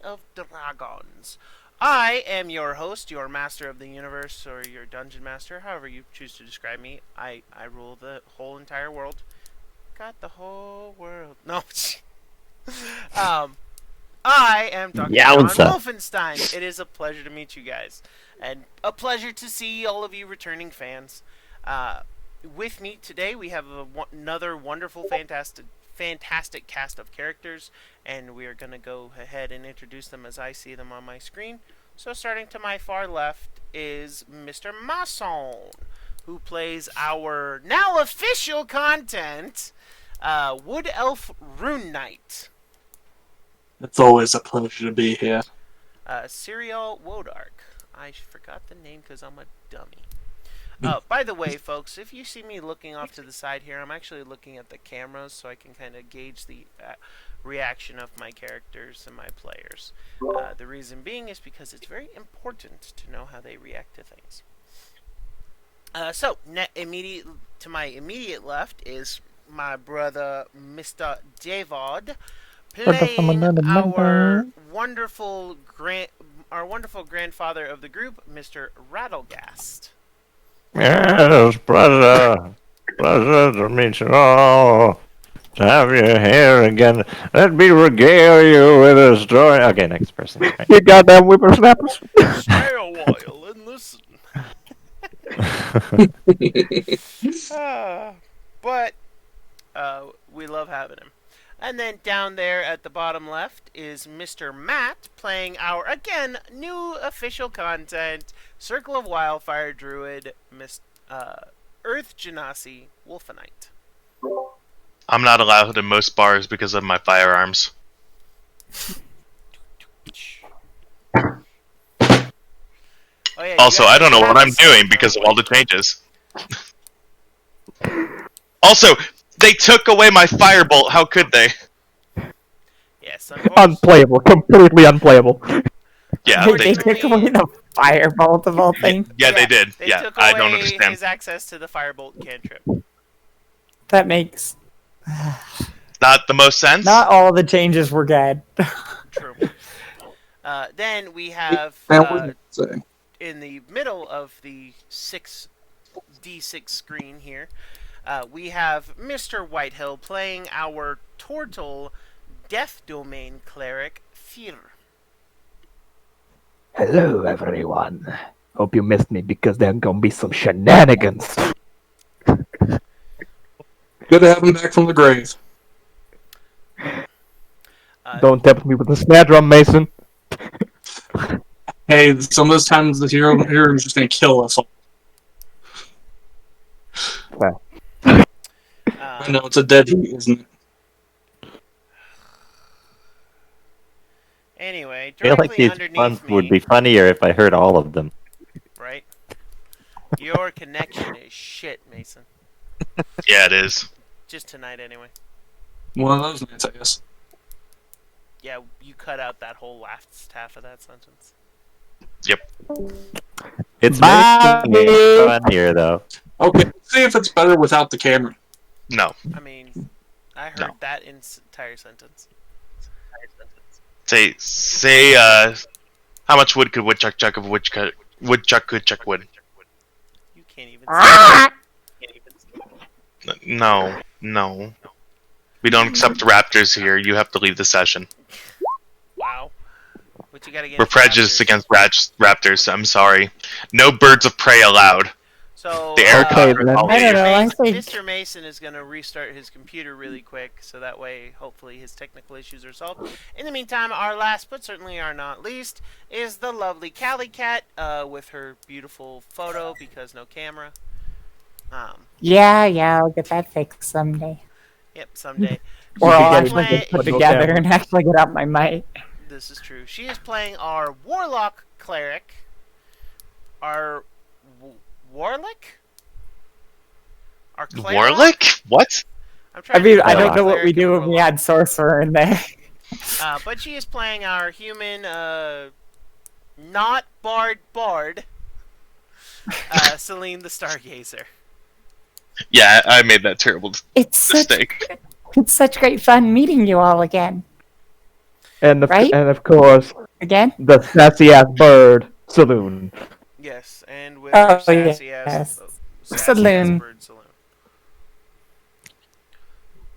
of Dragons. I am your host, your master of the universe, or your dungeon master, however you choose to describe me. I rule the whole entire world. Got the whole world. No. um, I am Dr. John Yowza. Wolfenstein. It is a pleasure to meet you guys, and a pleasure to see all of you returning fans. With me today, we have another wonderful, fantastic cast of characters, and we are going to go ahead and introduce them as I see them on my screen. So, starting to my far left is Mr. Masson, who plays our now official content, Wood Elf Rune Knight. It's always a pleasure to be here. Serial Wodark. I forgot the name because I'm a dummy. By the way, folks, if you see me looking off to the side here, I'm actually looking at the cameras so I can kind of gauge the reaction of my characters and my players. The reason being is because it's very important to know how they react to things. To my immediate left is my brother, Mr. Davod, playing our wonderful grandfather of the group, Mr. Rattlegast. Yes, pleasure to meet you all. To have you here again. Let me regale you with a story. Okay, next person. Right. You goddamn whippersnappers. Stay a while and listen. But we love having him. And then down there at the bottom left is Mr. Matt playing our, again, new official content, Circle of Wildfire Druid, Earth Genasi Wolfenite. I'm not allowed in most bars because of my firearms. Oh, yeah, Also, I don't know what I'm doing because of all the changes. Also, they took away my firebolt. How could they? Yes, Unplayable. Completely unplayable. Yeah, they took away the firebolt of all things. Yeah, they did. They Yeah, took I away don't understand. his access to the firebolt cantrip. That makes... Not the most sense? Not all the changes were good. True. Then we have... in the middle of the 6d6 screen here, we have Mr. Whitehill playing our Tortle Death Domain Cleric, Fear. Hello, everyone. Hope you missed me because there's gonna be some shenanigans. Good to have him back from the grave. Don't tempt me with the snare drum, Mason. Hey, some of those times the hero is just gonna kill us all. I know, it's a dead heat, isn't it? Anyway, I feel directly like these underneath ones me, would be funnier if I heard all of them. right? Your connection is shit, Mason. Yeah, it is. Just tonight, anyway. One of those nights, I guess. Yeah, you cut out that whole last half of that sentence. Yep. It's making it funnier, though. Okay, see if it's better without the camera. No. I mean, I heard that entire sentence. Say, how much wood could woodchuck chuck if woodchuck could chuck wood? You can't even say No. We don't accept raptors here. You have to leave the session. Wow. But you gotta get We're prejudiced against raptors. I'm sorry. No birds of prey allowed. So, The air Okay, cover- then. oh, I don't know, I think... Mr. Mason is going to restart his computer really quick, so that way, hopefully, his technical issues are solved. In the meantime, our last, but certainly our not least, is the lovely Callie Cat, with her beautiful photo, because no camera. Yeah, I'll get that fixed someday. Yep, someday. Or I'll She's actually playing- get put together and actually get out my mic. This is true. She is playing our Warlock Cleric. Our Warlick? Our Cleric? Warlick? What? I mean, I don't know what we do when we add Sorcerer in there. But she is playing our human, not Bard, Celine the Stargazer. Yeah, I made that terrible It's mistake. such great fun meeting you all again. And Right? of course, Again? the sassy ass bird saloon. Yes, and with their Oh, sassy yes. ass Saloon. bird saloon.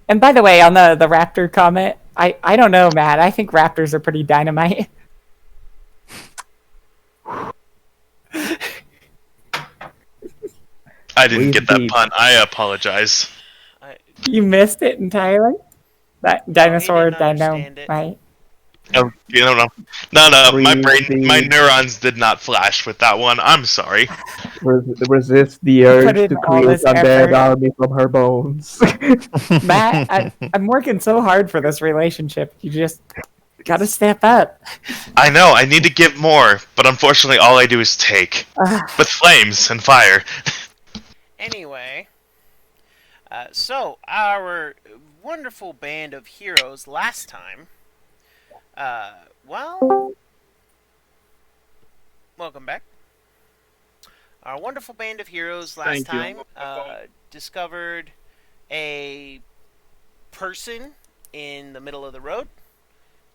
And by the way, on the raptor comment, I don't know, Matt. I think raptors are pretty dynamite. I didn't Breathe get that deep. pun. I apologize. You missed it entirely? That No, he dinosaur didn't understand it. dynamite. Oh, you don't know. No. My Breathe my deep. neurons did not flash with that one. I'm sorry. Resist the You put urge in to all create this undead effort. army from her bones. Matt, I'm working so hard for this relationship. You just gotta step up. I know. I need to give more, but unfortunately, all I do is take with flames and fire. Anyway, so our wonderful band of heroes last time. Well, welcome back. Our wonderful band of heroes last Thank you. time discovered a person in the middle of the road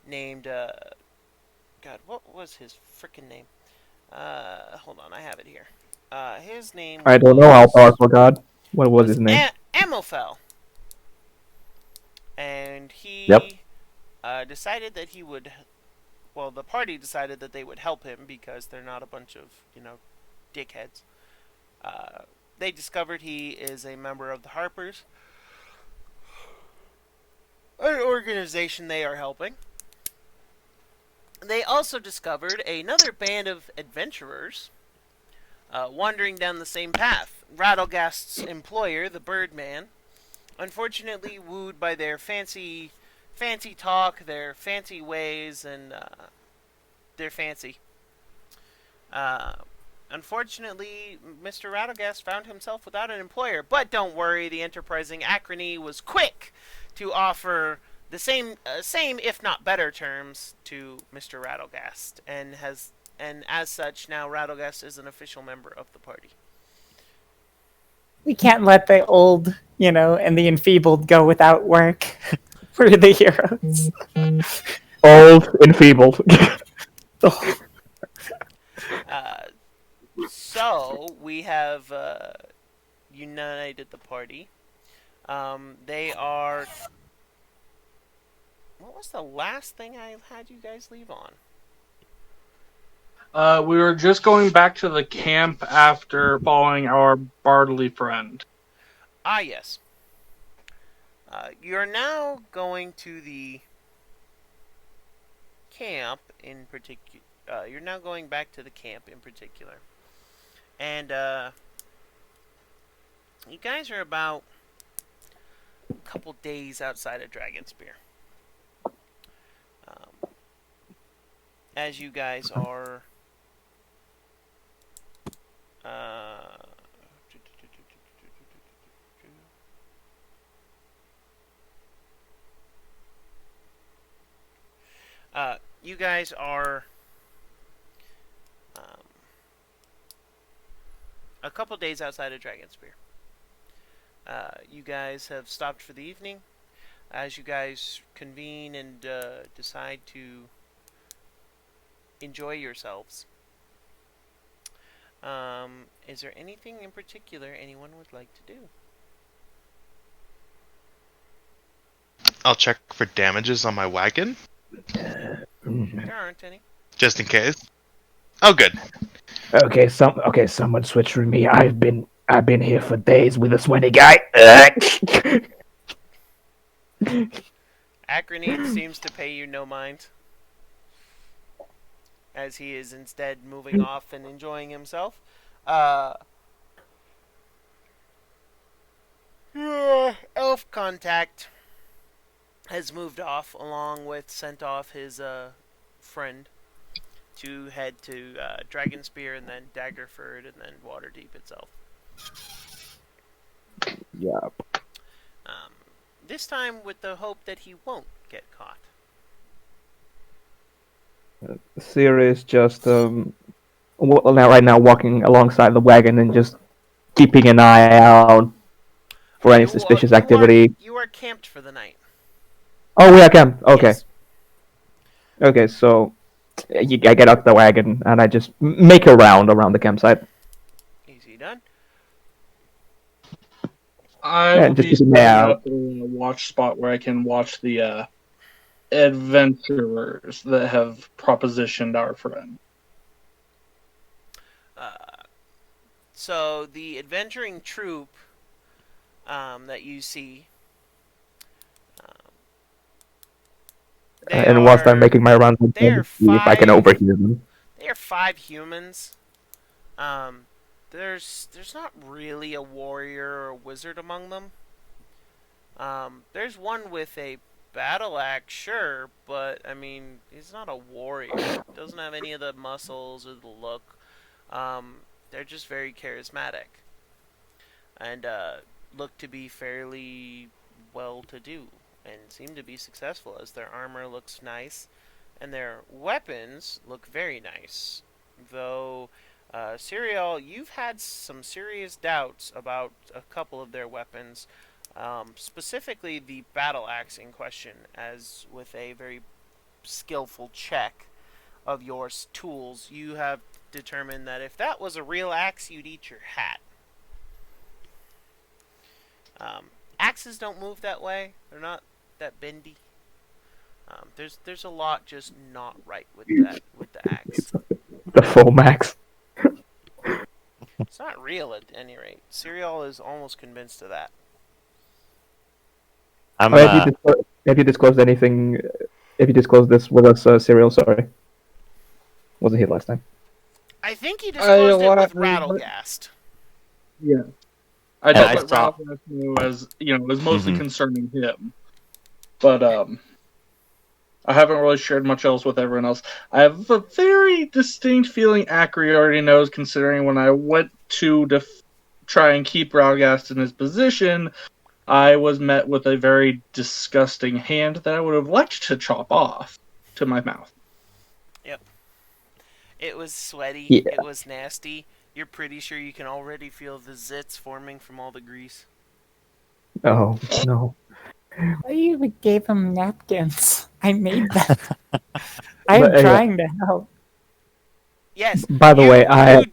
named God, what was his frickin' name? Hold on, I have it here. His name I don't know, all powerful god. What was his name? Amophel. And he Yep. decided that he would. Well, the party decided that they would help him because they're not a bunch of, dickheads. They discovered he is a member of the Harpers, an organization they are helping. They also discovered another band of adventurers wandering down the same path. Radagast's employer, the Birdman, unfortunately wooed by their fancy talk, their fancy ways, and their fancy. Unfortunately, Mr. Radagast found himself without an employer. But don't worry, the enterprising Acrony was quick to offer the same, if not better, terms to Mr. Radagast, and as such, now Radagast is an official member of the party. We can't let the old, and the enfeebled go without work. We're the heroes. Old, enfeebled. So we have united the party. They are. What was the last thing I had you guys leave on? We were just going back to the camp after following our Bartley friend. Ah, yes. You're now going to the camp in particular. You're now going back to the camp in particular. And, you guys are about a couple days outside of Dragonspear. As you guys are... you guys are a couple days outside of Dragonspear. You guys have stopped for the evening. As you guys convene and decide to enjoy yourselves. Is there anything in particular anyone would like to do? I'll check for damages on my wagon, There aren't any. just in case. Oh, good. Okay, someone switch with me. I've been here for days with a sweaty guy. Acronine seems to pay you no mind, as he is instead moving off and enjoying himself. Elf contact has moved off, sent off his friend to head to Dragonspear and then Daggerford and then Waterdeep itself. Yeah. This time with the hope that he won't get caught. Sirius just right now walking alongside the wagon and just keeping an eye out for any suspicious activity. You are camped for the night. Oh, we are camped. Okay. Yes. Okay, so I get out the wagon and I just make a round around the campsite. Easy done. I will And just be keeping an eye setting out. up a watch spot where I can watch the adventurers that have propositioned our friend. So the adventuring troop that you see, um, And whilst I'm making my rounds, I'm they trying are to see if I can overhear them. They are 5 humans. There's not really a warrior or a wizard among them. There's one with a battle axe, sure, but I mean, he's not a warrior. Doesn't have any of the muscles or the look. They're just very charismatic and look to be fairly well-to-do and seem to be successful as their armor looks nice and their weapons look very nice. Though, Serial, you've had some serious doubts about a couple of their weapons, specifically the battle axe in question, as with a very skillful check of your tools, you have determined that if that was a real axe, you'd eat your hat. Axes don't move that way. They're not that bendy. There's a lot just not right with the axe. The full max. It's not real at any rate. Serial is almost convinced of that. Have you disclosed anything? Have you disclosed this with us, Serial? Sorry, wasn't here last time. I think he disclosed it with But- Rattlegast. Yeah. I And don't I let saw- Ralph know as was mostly Mhm. concerning him. But I haven't really shared much else with everyone else. I have a very distinct feeling Acri already knows, considering when I went to try and keep Raugast in his position, I was met with a very disgusting hand that I would have liked to chop off to my mouth. It was sweaty. Yeah. It was nasty. You're pretty sure you can already feel the zits forming from all the grease. Oh no! I even gave him napkins. I made them. I am But, yeah. trying to help. Yes. By the way, you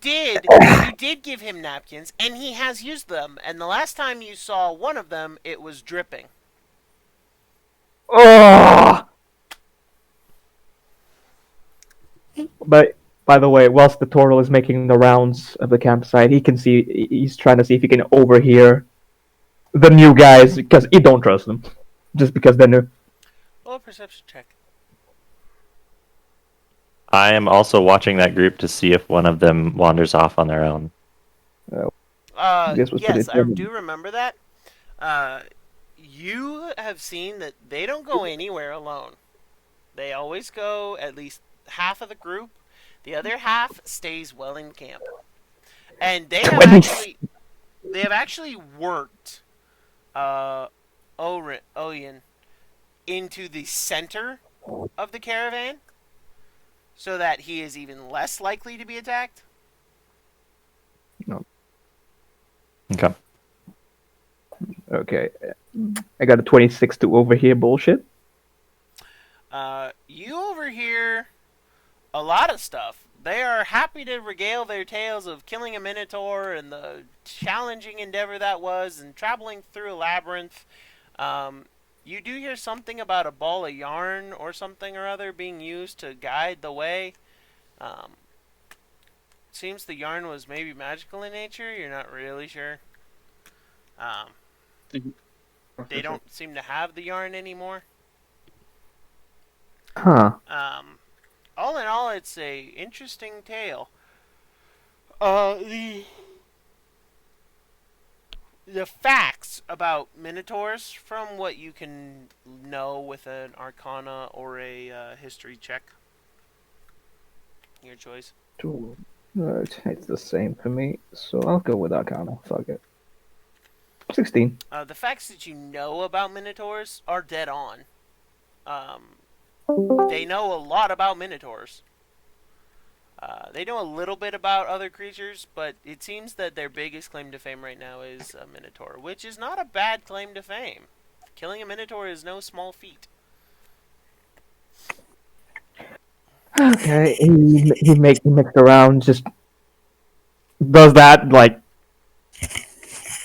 did give him napkins, and he has used them. And the last time you saw one of them, it was dripping. Oh! But by the way, whilst the turtle is making the rounds of the campsite, he can see. He's trying to see if he can overhear the new guys because he don't trust them, just because they're new. Oh, perception check. I am also watching that group to see if one of them wanders off on their own. This was Yes, I pretty- do remember that. You have seen that they don't go anywhere alone. They always go at least half of the group. The other half stays well in camp. And they have actually worked Oyen into the center of the caravan so that he is even less likely to be attacked. Okay. Okay, I got a 26 to overhear bullshit. You overhear a lot of stuff. They are happy to regale their tales of killing a minotaur and the challenging endeavor that was and traveling through a labyrinth. You do hear something about a ball of yarn or something or other being used to guide the way. Seems the yarn was maybe magical in nature. You're not really sure. They don't seem to have the yarn anymore. Huh. All in all, it's a interesting tale. The facts about minotaurs, from what you can know with an arcana or a history check. Your choice. It's the same for me, so I'll go with Arcana. Fuck it. 16. The facts that you know about minotaurs are dead on. They know a lot about minotaurs. They know a little bit about other creatures, but it seems that their biggest claim to fame right now is a minotaur, which is not a bad claim to fame. Killing a minotaur is no small feat. Okay, he makes around, just does that, like,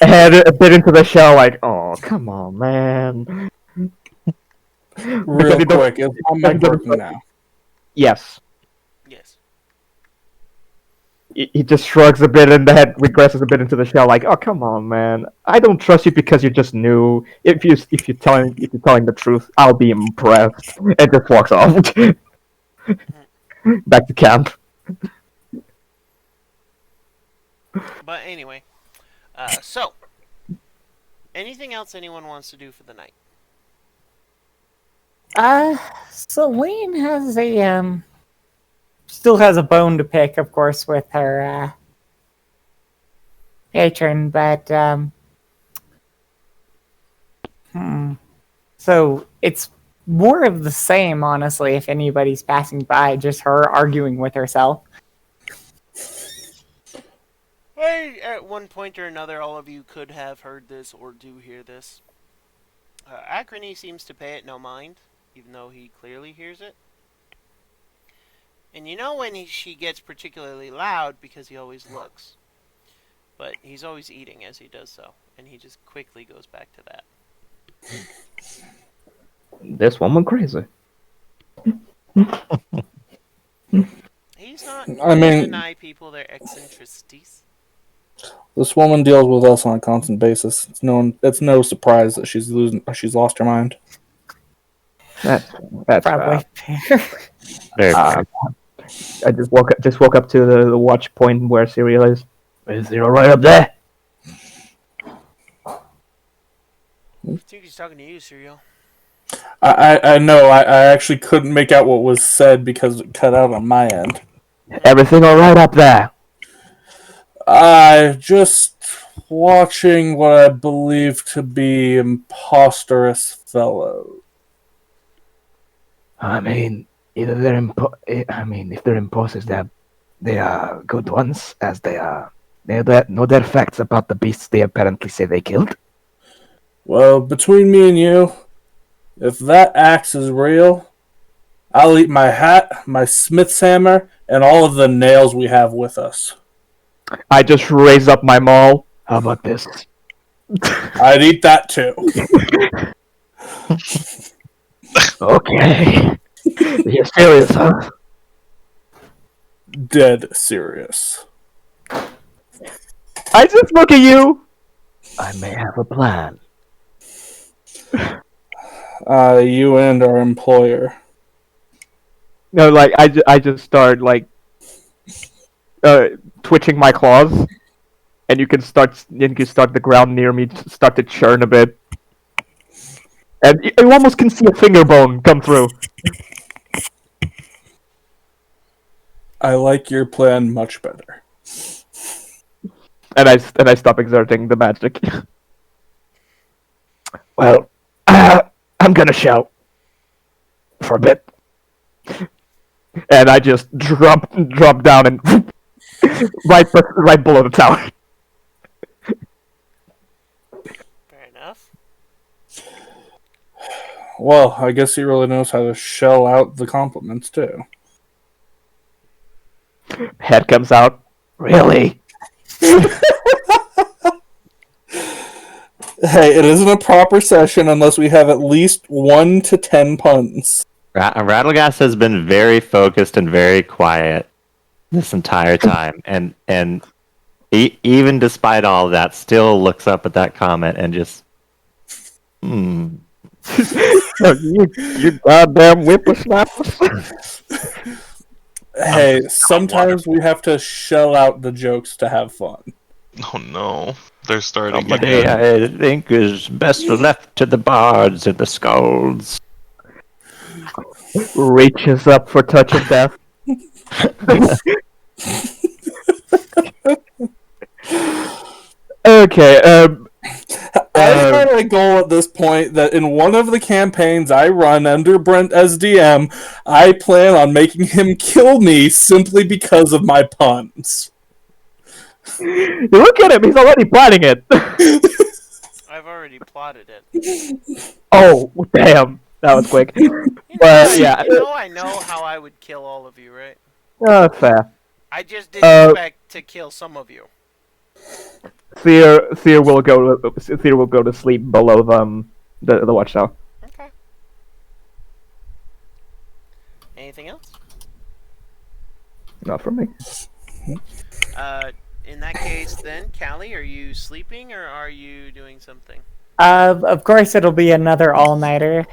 head a bit into the shell, like, oh, come on, man. Real quick, is my mic because working now? Yes. Yes. He just shrugs a bit and the head regresses a bit into the shell, like, "Oh, come on, man! I don't trust you because you're just new. If you're telling the truth, I'll be impressed." And just walks off back to camp. But anyway, so anything else anyone wants to do for the night? Celine has still has a bone to pick, of course, with her patron, but so it's more of the same, honestly. If anybody's passing by, just her arguing with herself. Hey, at one point or another, all of you could have heard this or do hear this. Acrony seems to pay it no mind, even though he clearly hears it. And you know when she gets particularly loud because he always looks. But he's always eating as he does so, and he just quickly goes back to that. This woman crazy. He's not I mean- to deny people their eccentricities. This woman deals with us on a constant basis. It's no surprise that she's lost her mind. That's Probably. Very fair. I just woke up to the watch point where Serial is. Is Zero right up there? I think he's talking to you, Serial. I know. I actually couldn't make out what was said because it cut out on my end. Everything all right up there? I just watching what I believe to be imposterous fellow. I mean, if they're imposters, they are good ones, as they know their facts about the beasts they apparently say they killed. Well, between me and you, if that axe is real, I'll eat my hat, my smith's hammer, and all of the nails we have with us. I just raise up my maul. How about this? I'd eat that too. Okay. You're serious, huh? Dead serious. I just look at you. I may have a plan. You and our employer. No, like I just start like twitching my claws, and you can start the ground near me start to churn a bit, and you almost can see a finger bone come through. I like your plan much better. And I stop exerting the magic. Well, I'm gonna shout for a bit, and I just drop down and right below the tower. Fair enough. Well, I guess he really knows how to shell out the compliments too. Head comes out. Really? Hey, it isn't a proper session unless we have at least 1 to 10 puns. Rattlegas has been very focused and very quiet this entire time, and even despite all of that, still looks up at that comment and just, You goddamn whippersnappers. Hey, sometimes we have to shell out the jokes to have fun. Oh no, they're starting somebody again. I think is best left to the bards and the skalds. Reaches up for touch of death. Okay, I've got a goal at this point that in one of the campaigns I run under Brent as DM, I plan on making him kill me simply because of my puns. look at him, he's already plotting it. I've already plotted it. Oh, damn. That was quick. I, Yeah. I know how I would kill all of you, right? Fair. I just didn't expect to kill some of you. Thea will go to sleep below the watchtower. Okay. Anything else? Not from me. In that case, then, Callie, are you sleeping or are you doing something? Of course, it'll be another all-nighter.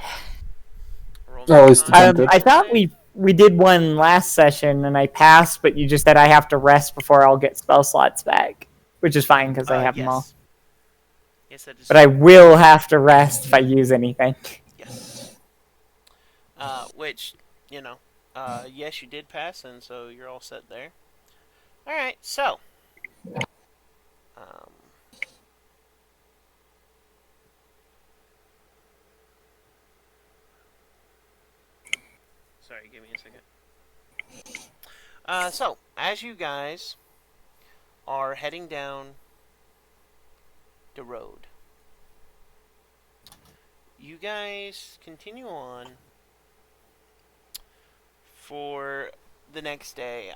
Roll me Always con. tempted. I thought we did one last session and I passed, but you just said I have to rest before I'll get spell slots back, which is fine because I have them all. Yes, that is. But I will have to rest if I use anything. Yes. Which, yes, you did pass, and so you're all set there. All right, so. Sorry, give me a second. So, as you guys are heading down the road, you guys continue on for the next day.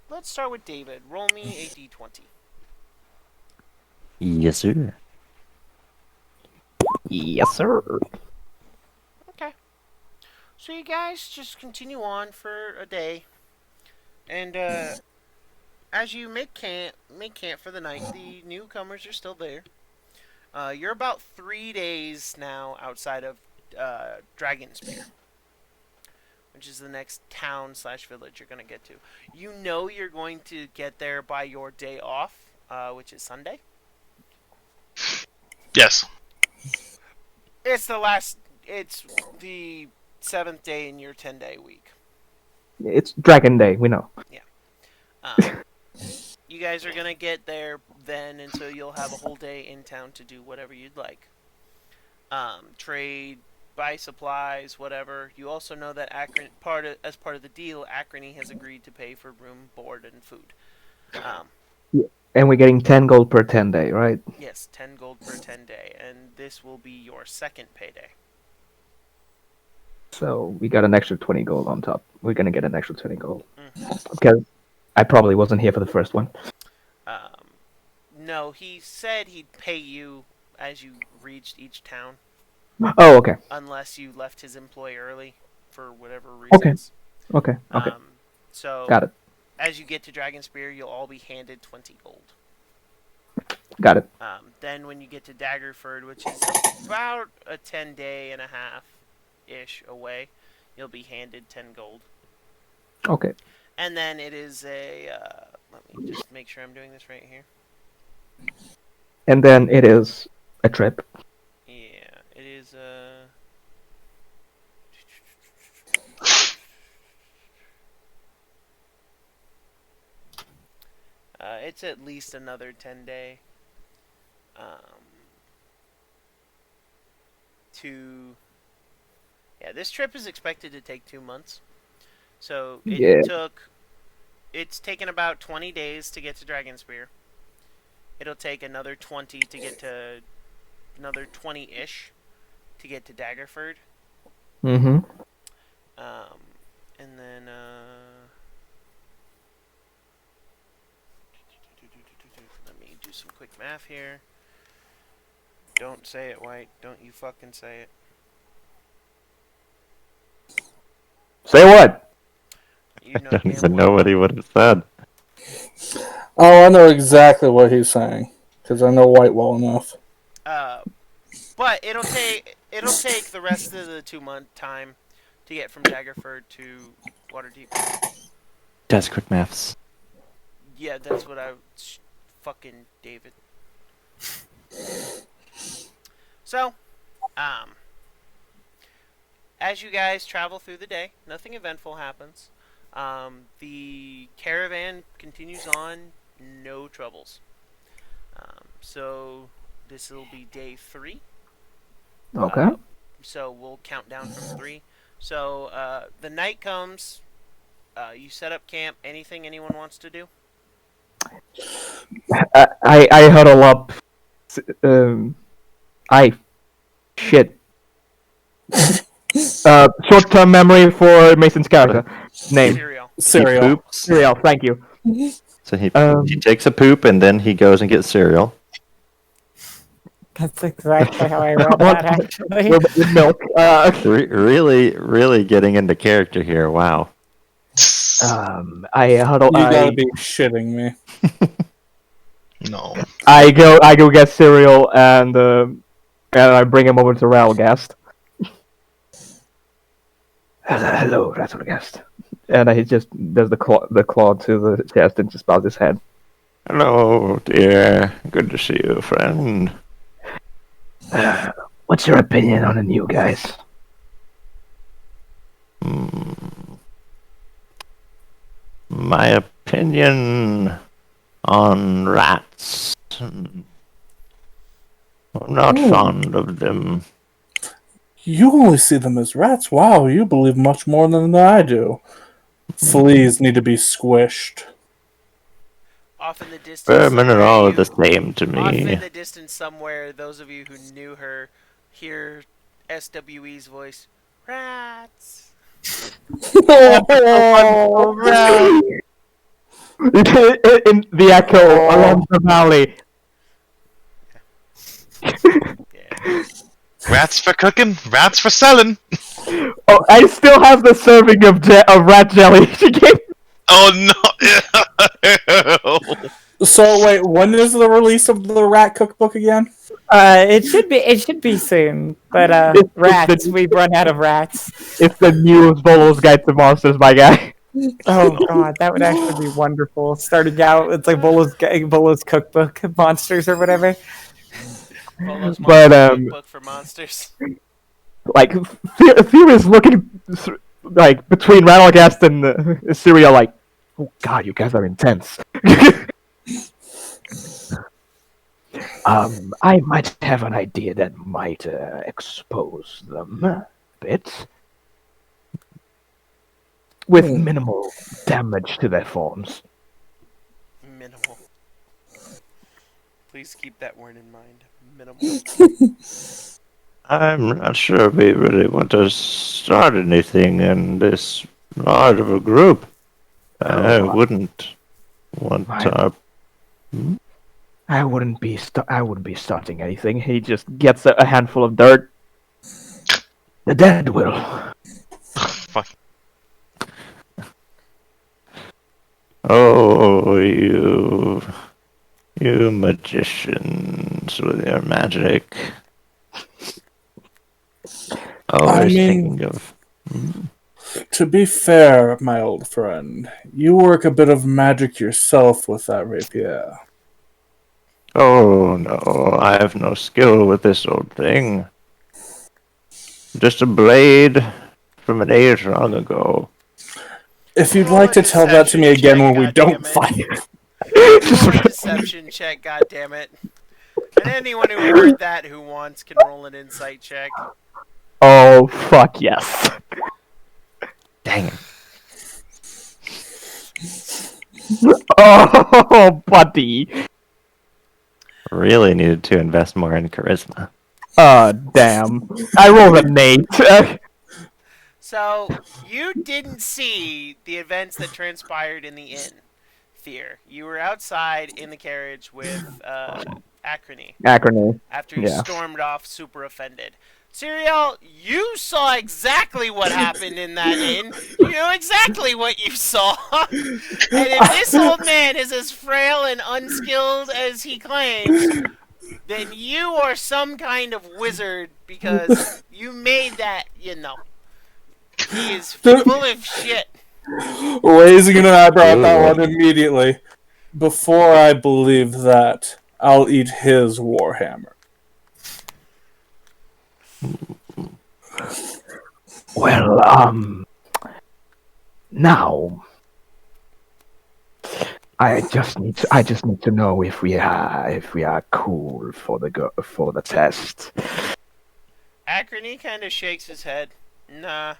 Let's start with David. Roll me a d20. Yes, sir. Yes, sir. Okay. So you guys just continue on for a day, and as you make camp for the night, the newcomers are still there. You're about 3 days now outside of Dragonspear, which is the next town/village you're gonna get to. You know you're going to get there by your day off, which is Sunday. Yes. It's the 7th day in your 10-day week. It's Dragon Day, we know. You guys are gonna get there then, and so you'll have a whole day in town to do whatever you'd like. Trade, buy supplies, whatever. You also know that as part of the deal, Acrony has agreed to pay for room, board, and food. And we're getting 10 gold per 10 day, right? Yes, 10 gold per 10 day, and this will be your second payday. So we got an extra 20 gold on top. We're gonna get an extra 20 gold. Mm-hmm. Because I probably wasn't here for the first one. No, he said he'd pay you as you reached each town. Oh, okay. Unless you left his employ early for whatever reasons. Okay. So Got it. as you get to Dragonspear, you'll all be handed 20 gold. Got it. Then when you get to Daggerford, which is about a 10-day and a half-ish away, you'll be handed 10 gold. Okay. And then it is let me just make sure I'm doing this right here. And then it is a trip. Yeah, it is it's at least another 10-day. This trip is expected to take 2 months. So it's taken about 20 days to get to Dragonspear. It'll take another 20 to get to another 20-ish to get to Daggerford. Mm-hmm. And then let me do some quick math here. Don't say it, White. Don't you fucking say it. Say what? You know I don't damn even well. know what he would have said. Oh, I know exactly what he's saying because I know White well enough. But it'll take the rest of the 2-month time to get from Daggerford to Waterdeep. That's quick maths. Yeah, that's what fucking David. So, as you guys travel through the day, nothing eventful happens. The caravan continues on, no troubles. So this will be day 3. Okay. So we'll count down from 3. So the night comes. You set up camp. Anything anyone wants to do? I huddle up. Shit. Short-term memory for Mason's character. Name. Cereal. Cereal. He poops. Cereal, thank you. So he takes a poop and then he goes and gets cereal. That's exactly how I read that, actually. With milk. Really getting into character here. Wow. You gotta be shitting me. No. I go get cereal and I bring him over to Ralgast. Hello, Ralgast. And he just does the claw to the chest and just bows his head. Hello, dear. Good to see you, friend. What's your opinion on the new guys? My opinion on rats. I'm not fond of them. You only see them as rats. Wow, you believe much more than I do. Fleas need to be squished. Off in the distance. Vermin are all the same to Off me. in the distance somewhere, those of you who knew her hear SWE's voice. Rats. Oh, man. In the echo along the valley. Yeah. Rats for cooking, rats for selling. Oh, I still have the serving of rat jelly she gave. Oh no! So wait, when is the release of the rat cookbook again? It should be soon. But rats, we've run out of rats. It's the new Volo's Guide to Monsters, my guy. Oh god, that would actually be wonderful. Starting out, it's like Bolo's cookbook, monsters or whatever. Bolo's cookbook for monsters. Like Fear is looking like between Rattlegast and Syria, like, oh god, you guys are intense. I might have an idea that might expose them a bit. With minimal damage to their forms. Minimal. Please keep that word in mind. Minimal. I'm not sure we really want to start anything in this large of a group. I wouldn't want to. I wouldn't be starting anything. He just gets a handful of dirt. The dead will. Fuck. Oh, you magicians with your magic. Always thinking of. To be fair, my old friend, you work a bit of magic yourself with that rapier. Oh no, I have no skill with this old thing. Just a blade from an age long ago. If you'd like to tell that to me again when we don't fight. Roll a deception check, goddammit. And anyone who heard that who wants can roll an insight check. Oh, fuck yes. Dang it. Oh, buddy. Really needed to invest more in charisma. Damn. I rolled an 8. So, you didn't see the events that transpired in the inn, Fear. You were outside in the carriage with Acrony. After you stormed off super offended. Serial, you saw exactly what happened in that inn. You know exactly what you saw. And if this old man is as frail and unskilled as he claims, then you are some kind of wizard because you made that, you know. He is full of shit. Raising an eyebrow at that one immediately. Before I believe that, I'll eat his warhammer. Well, now I just need to know if we are cool for the test. Acrony kind of shakes his head. Nah.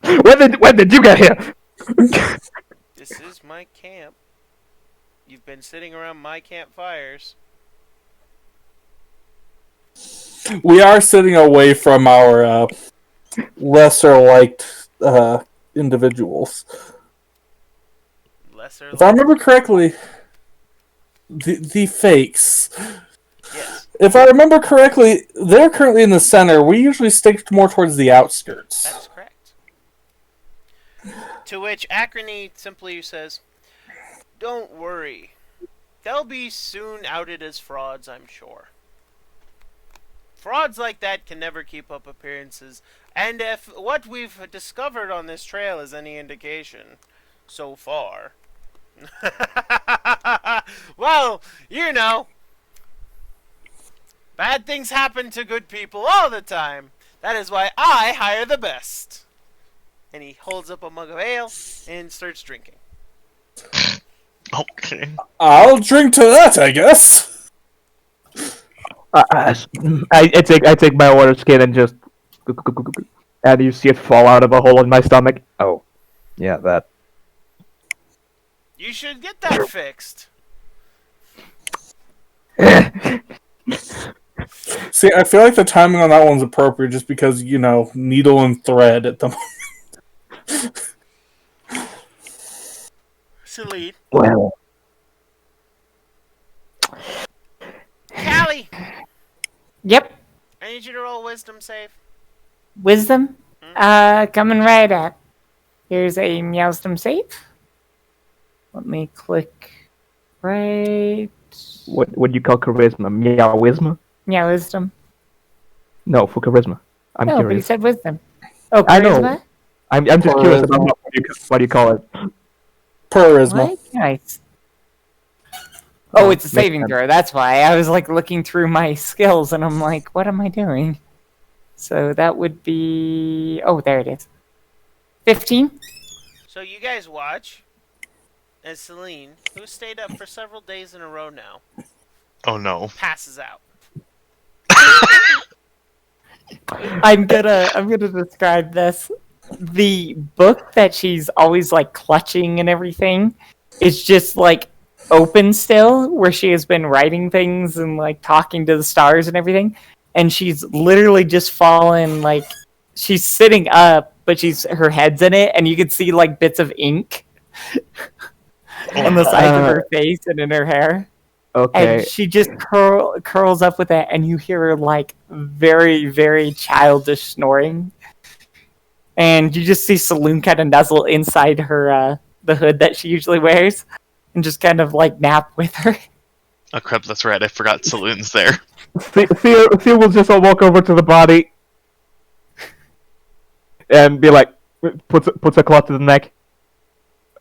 When did you get here? This is my camp. You've been sitting around my campfires. We are sitting away from our lesser liked individuals. Lesser. If I remember correctly, the fakes. Yes. If I remember correctly, they're currently in the center. We usually stick more towards the outskirts. That's correct. To which Acrony simply says, "Don't worry. They'll be soon outed as frauds, I'm sure. Frauds like that can never keep up appearances, and if what we've discovered on this trail is any indication, so far..." Well, you know, bad things happen to good people all the time. That is why I hire the best. And he holds up a mug of ale and starts drinking. Okay. I'll drink to that, I guess. I take my water skin and just, and you see it fall out of a hole in my stomach. Oh, yeah, that. You should get that fixed. See, I feel like the timing on that one's appropriate just because, needle and thread at the moment. Celine. Well. Callie! Yep. I need you to roll a wisdom save. Wisdom? Coming right up. Here's a Meowsdom save. Let me click right. What do you call charisma? Meowism? Yeah, wisdom. No, for charisma. I'm no, curious. but you said wisdom. Oh, I charisma? know. I'm just curious about what do you call it? Charisma. What? Nice. Oh, it's a saving throw. That's why. I was like looking through my skills and I'm like, what am I doing? So that would be... Oh, there it is. 15? So you guys watch as Celine, who stayed up for several days in a row now, Oh no. passes out. I'm gonna describe this. The book that she's always like clutching and everything is just like open still, where she has been writing things and like talking to the stars and everything, and she's literally just fallen, like she's sitting up but her head's in it and you can see like bits of ink on the sides of her face and in her hair. Okay. And she just curls up with it, and you hear her like very, very childish snoring. And you just see Saloon kind of nuzzle inside her the hood that she usually wears, and just kind of like nap with her. Oh crap, that's right. I forgot Saloon's there. Theo will just walk over to the body and be like, puts a cloth to the neck.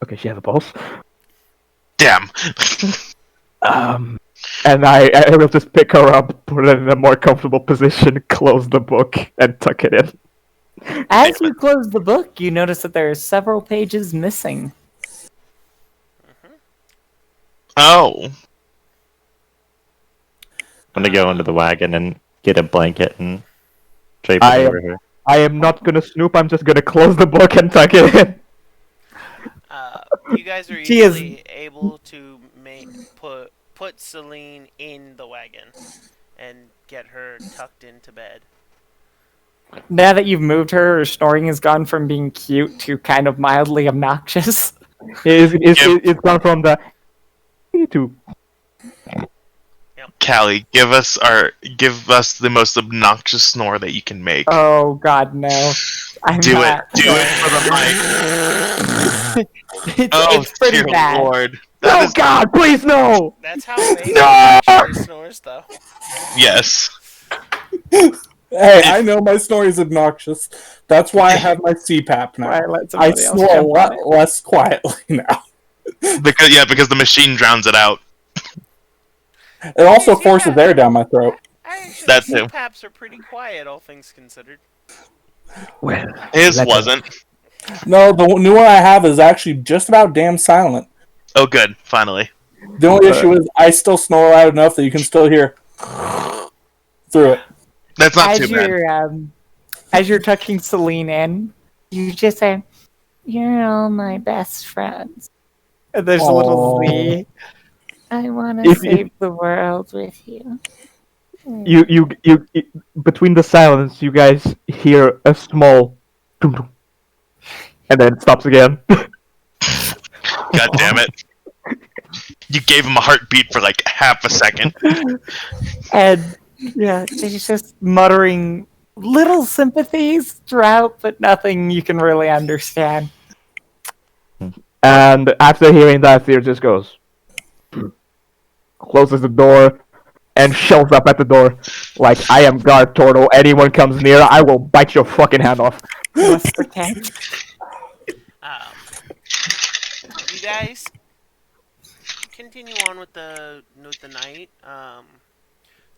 Okay, she has a pulse. Damn. And I will just pick her up, put her in a more comfortable position, close the book, and tuck it in. As you close the book, you notice that there are several pages missing. Oh. I'm gonna go into the wagon and get a blanket and drape it over her. I am not gonna snoop, I'm just gonna close the book and tuck it in. You guys are easily able to put Celine in the wagon and get her tucked into bed. Now that you've moved her, her snoring has gone from being cute to kind of mildly obnoxious. It's gone from the to. Callie, give us the most obnoxious snore that you can make. Oh God, no! Do it for the mic. It's pretty dear bad. Lord. Oh God, please no! That's how Mason actually snores, though. Yes. Hey, I know my snore is obnoxious. That's why I have my CPAP now. I snore a lot less quietly now. Because the machine drowns it out. It also forces air down my throat. Actually, That too. CPAPs are pretty quiet, all things considered. Well, His wasn't. No, the new one I have is actually just about damn silent. Oh, good. Finally. The only issue is I still snore loud enough that you can still hear through it. That's not too bad. As you're tucking Celine in, you just say, "You're all my best friends." And there's a little Z. I want to save the world with you. you between the silence, you guys hear a small, dum, dum, and then it stops again. God damn it! You gave him a heartbeat for like half a second. And yeah, he's just muttering little sympathies throughout, but nothing you can really understand. And after hearing that, Fear just goes, closes the door, and shows up at the door like, I am guard turtle. Anyone comes near, I will bite your fucking hand off. What's the cat? You guys continue on with the night.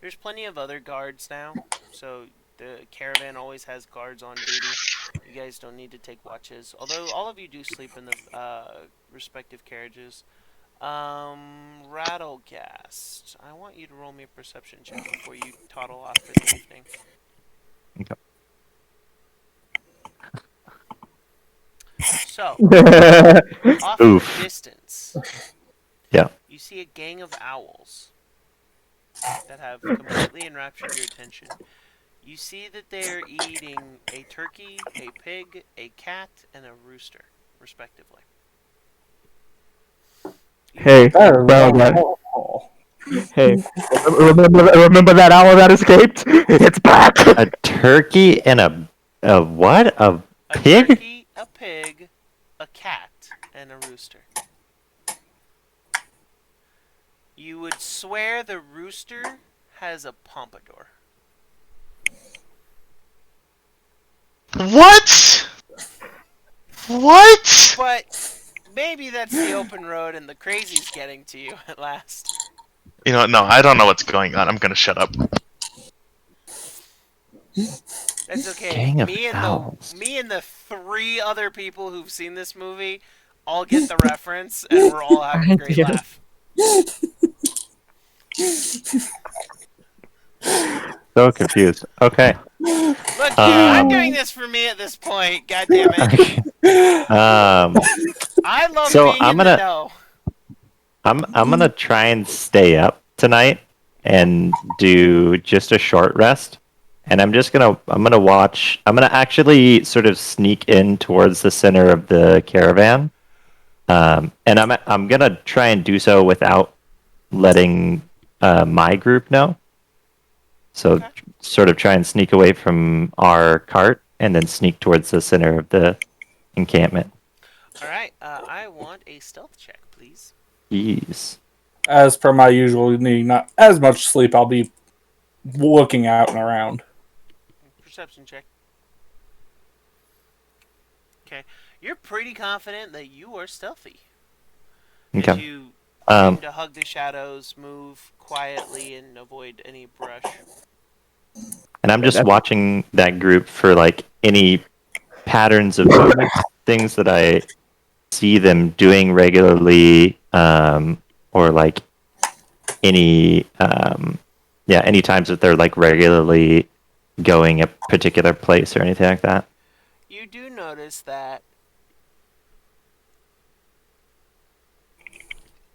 There's plenty of other guards now, so the caravan always has guards on duty. You guys don't need to take watches, although all of you do sleep in the respective carriages. Rattlecast, I want you to roll me a perception check before you toddle off for the evening. Okay. So, off in the distance, yeah, you see a gang of owls that have completely enraptured your attention. You see that they're eating a turkey, a pig, a cat, and a rooster, respectively. Hey, brown guy. Hey, remember that owl that escaped? It's back! A turkey and a what? A pig? A turkey, a pig, a cat, and a rooster. You would swear the rooster has a pompadour. What? What? But maybe that's the open road and the crazy's getting to you at last. You know, no, I don't know what's going on. I'm gonna shut up. That's okay. Gang of Me owls. and the 3 other people who've seen this movie all get the reference, and we're all having a great laugh. So confused. Okay. Look here, I'm doing this for me at this point. God damn it. I love being in the know. I'm gonna try and stay up tonight and do just a short rest. And I'm gonna watch. I'm gonna actually sort of sneak in towards the center of the caravan, and I'm gonna try and do so without letting my group know. So sort of try and sneak away from our cart and then sneak towards the center of the encampment. All right, I want a stealth check, please. Jeez. As per my usual, needing not as much sleep, I'll be looking out and around. Perception check. Okay, you're pretty confident that you are stealthy. Okay. You seem to hug the shadows, move quietly, and avoid any brush. And I'm just watching that group for like any patterns of movements, things that I see them doing regularly, or like any times that they're like regularly going a particular place or anything like that. You do notice that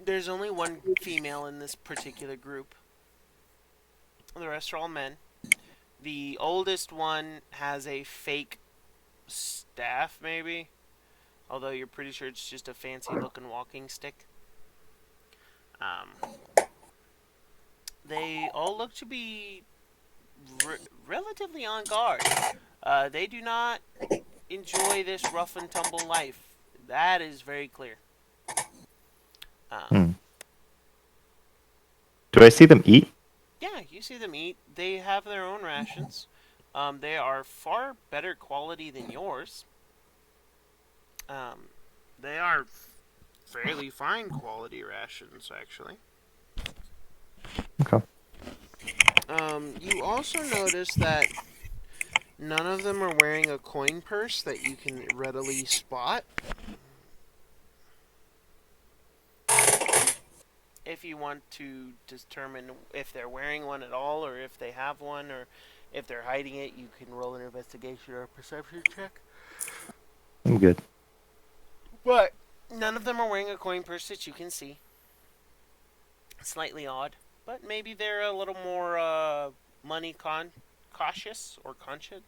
there's only one female in this particular group. The rest are all men. The oldest one has a fake staff, maybe. Although you're pretty sure it's just a fancy-looking walking stick. They all look to be relatively on guard. They do not enjoy this rough and tumble life. That is very clear. Do I see them eat? Yeah, you see them eat. They have their own rations. They are far better quality than yours. They are fairly fine quality rations, actually. Okay. You also notice that none of them are wearing a coin purse that you can readily spot. If you want to determine if they're wearing one at all, or if they have one, or if they're hiding it, you can roll an investigation or a perception check. I'm good. But none of them are wearing a coin purse that you can see. Slightly odd. but maybe they're a little more money cautious or conscious.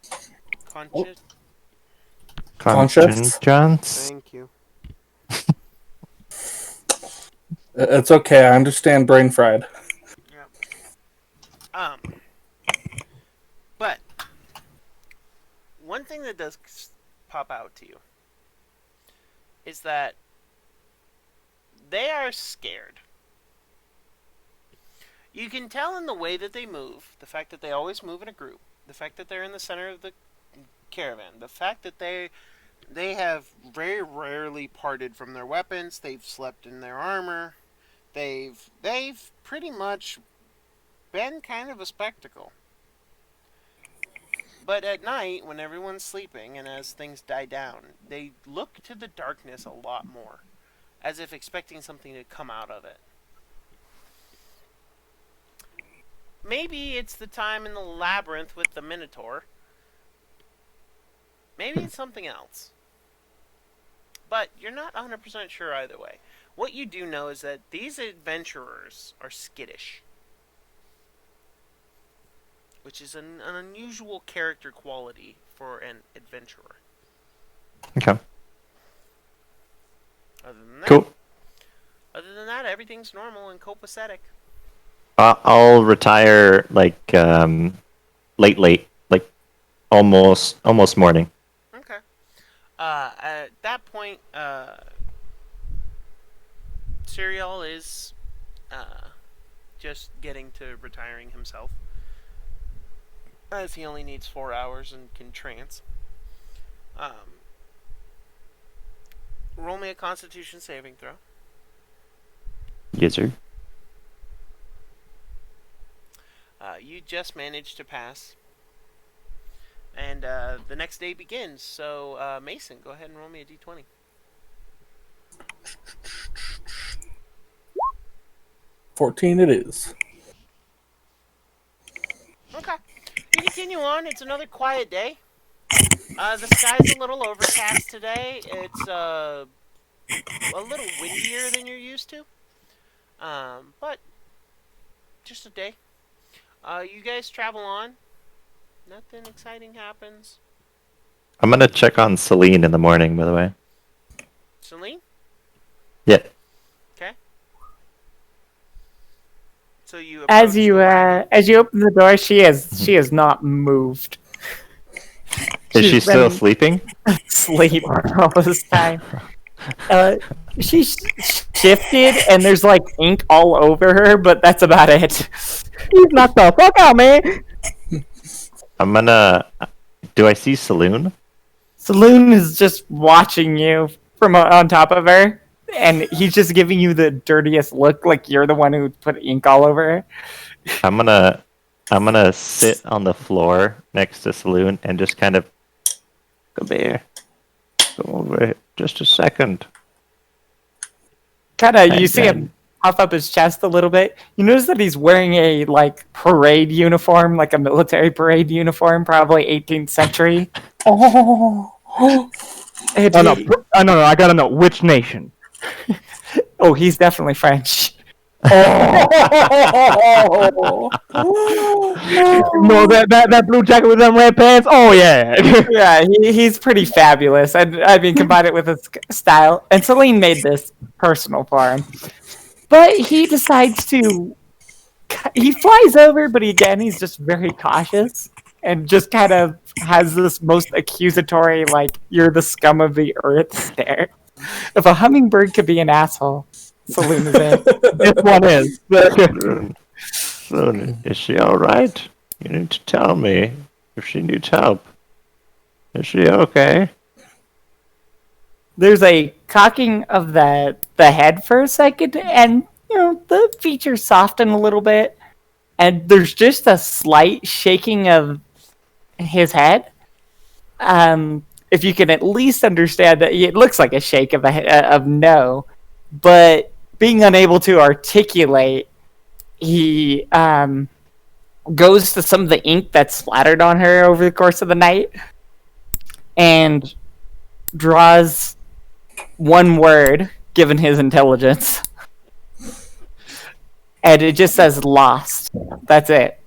Conscious. Thank you. It's okay. I understand brain fried. Yeah. But one thing that does pop out to you is that they are scared. You can tell in the way that they move, the fact that they always move in a group, the fact that they're in the center of the caravan, the fact that they have very rarely parted from their weapons, they've slept in their armor, they've pretty much been kind of a spectacle. But at night, when everyone's sleeping and as things die down, they look to the darkness a lot more, as if expecting something to come out of it. Maybe it's the time in the labyrinth with the Minotaur. Maybe it's something else. But you're not 100% sure either way. What you do know is that these adventurers are skittish, which is an unusual character quality for an adventurer. Okay. Other than that, everything's normal and copacetic. I'll retire like late, like almost morning. Okay. At that point, Serial is just getting to retiring himself, as he only needs 4 hours and can trance. Roll me a Constitution saving throw. Yes, sir. You just managed to pass. And the next day begins. So, Mason, go ahead and roll me a d20. $14 it is. Okay. You continue on. It's another quiet day. The sky's a little overcast today. It's a little windier than you're used to. But just a day. You guys travel on. Nothing exciting happens. I'm gonna check on Celine in the morning, by the way. Celine? Yeah. Okay. So you as you open the door, she has not moved. Is she still sleeping? Sleep all this time. She shifted, and there's like ink all over her, but that's about it. He's knocked the fuck out, man. I'm gonna. Do I see Saloon? Saloon is just watching you from on top of her, and he's just giving you the dirtiest look, like you're the one who put ink all over her. I'm gonna sit on the floor next to Saloon and just kind of come here. Come over here. Just a second. Kind of, you see him puff up his chest a little bit. You notice that he's wearing a parade uniform, like a military parade uniform, probably 18th century. No, I gotta know which nation. Oh, he's definitely French. No, that blue jacket with them red pants. Oh yeah, yeah, he's pretty fabulous. I mean, combine it with his style. And Celine made this personal for him, but he decides to. He flies over, but he's just very cautious and just kind of has this most accusatory, like you're the scum of the earth stare. If a hummingbird could be an asshole, Saloon is it. This one is. Saloon, is she alright? You need to tell me if she needs help. Is she okay? There's a cocking of the head for a second, and the features soften a little bit, and there's just a slight shaking of his head. If you can at least understand that it looks like a shake of no, but being unable to articulate, he goes to some of the ink that's splattered on her over the course of the night and draws one word, given his intelligence. and it just says lost. That's it.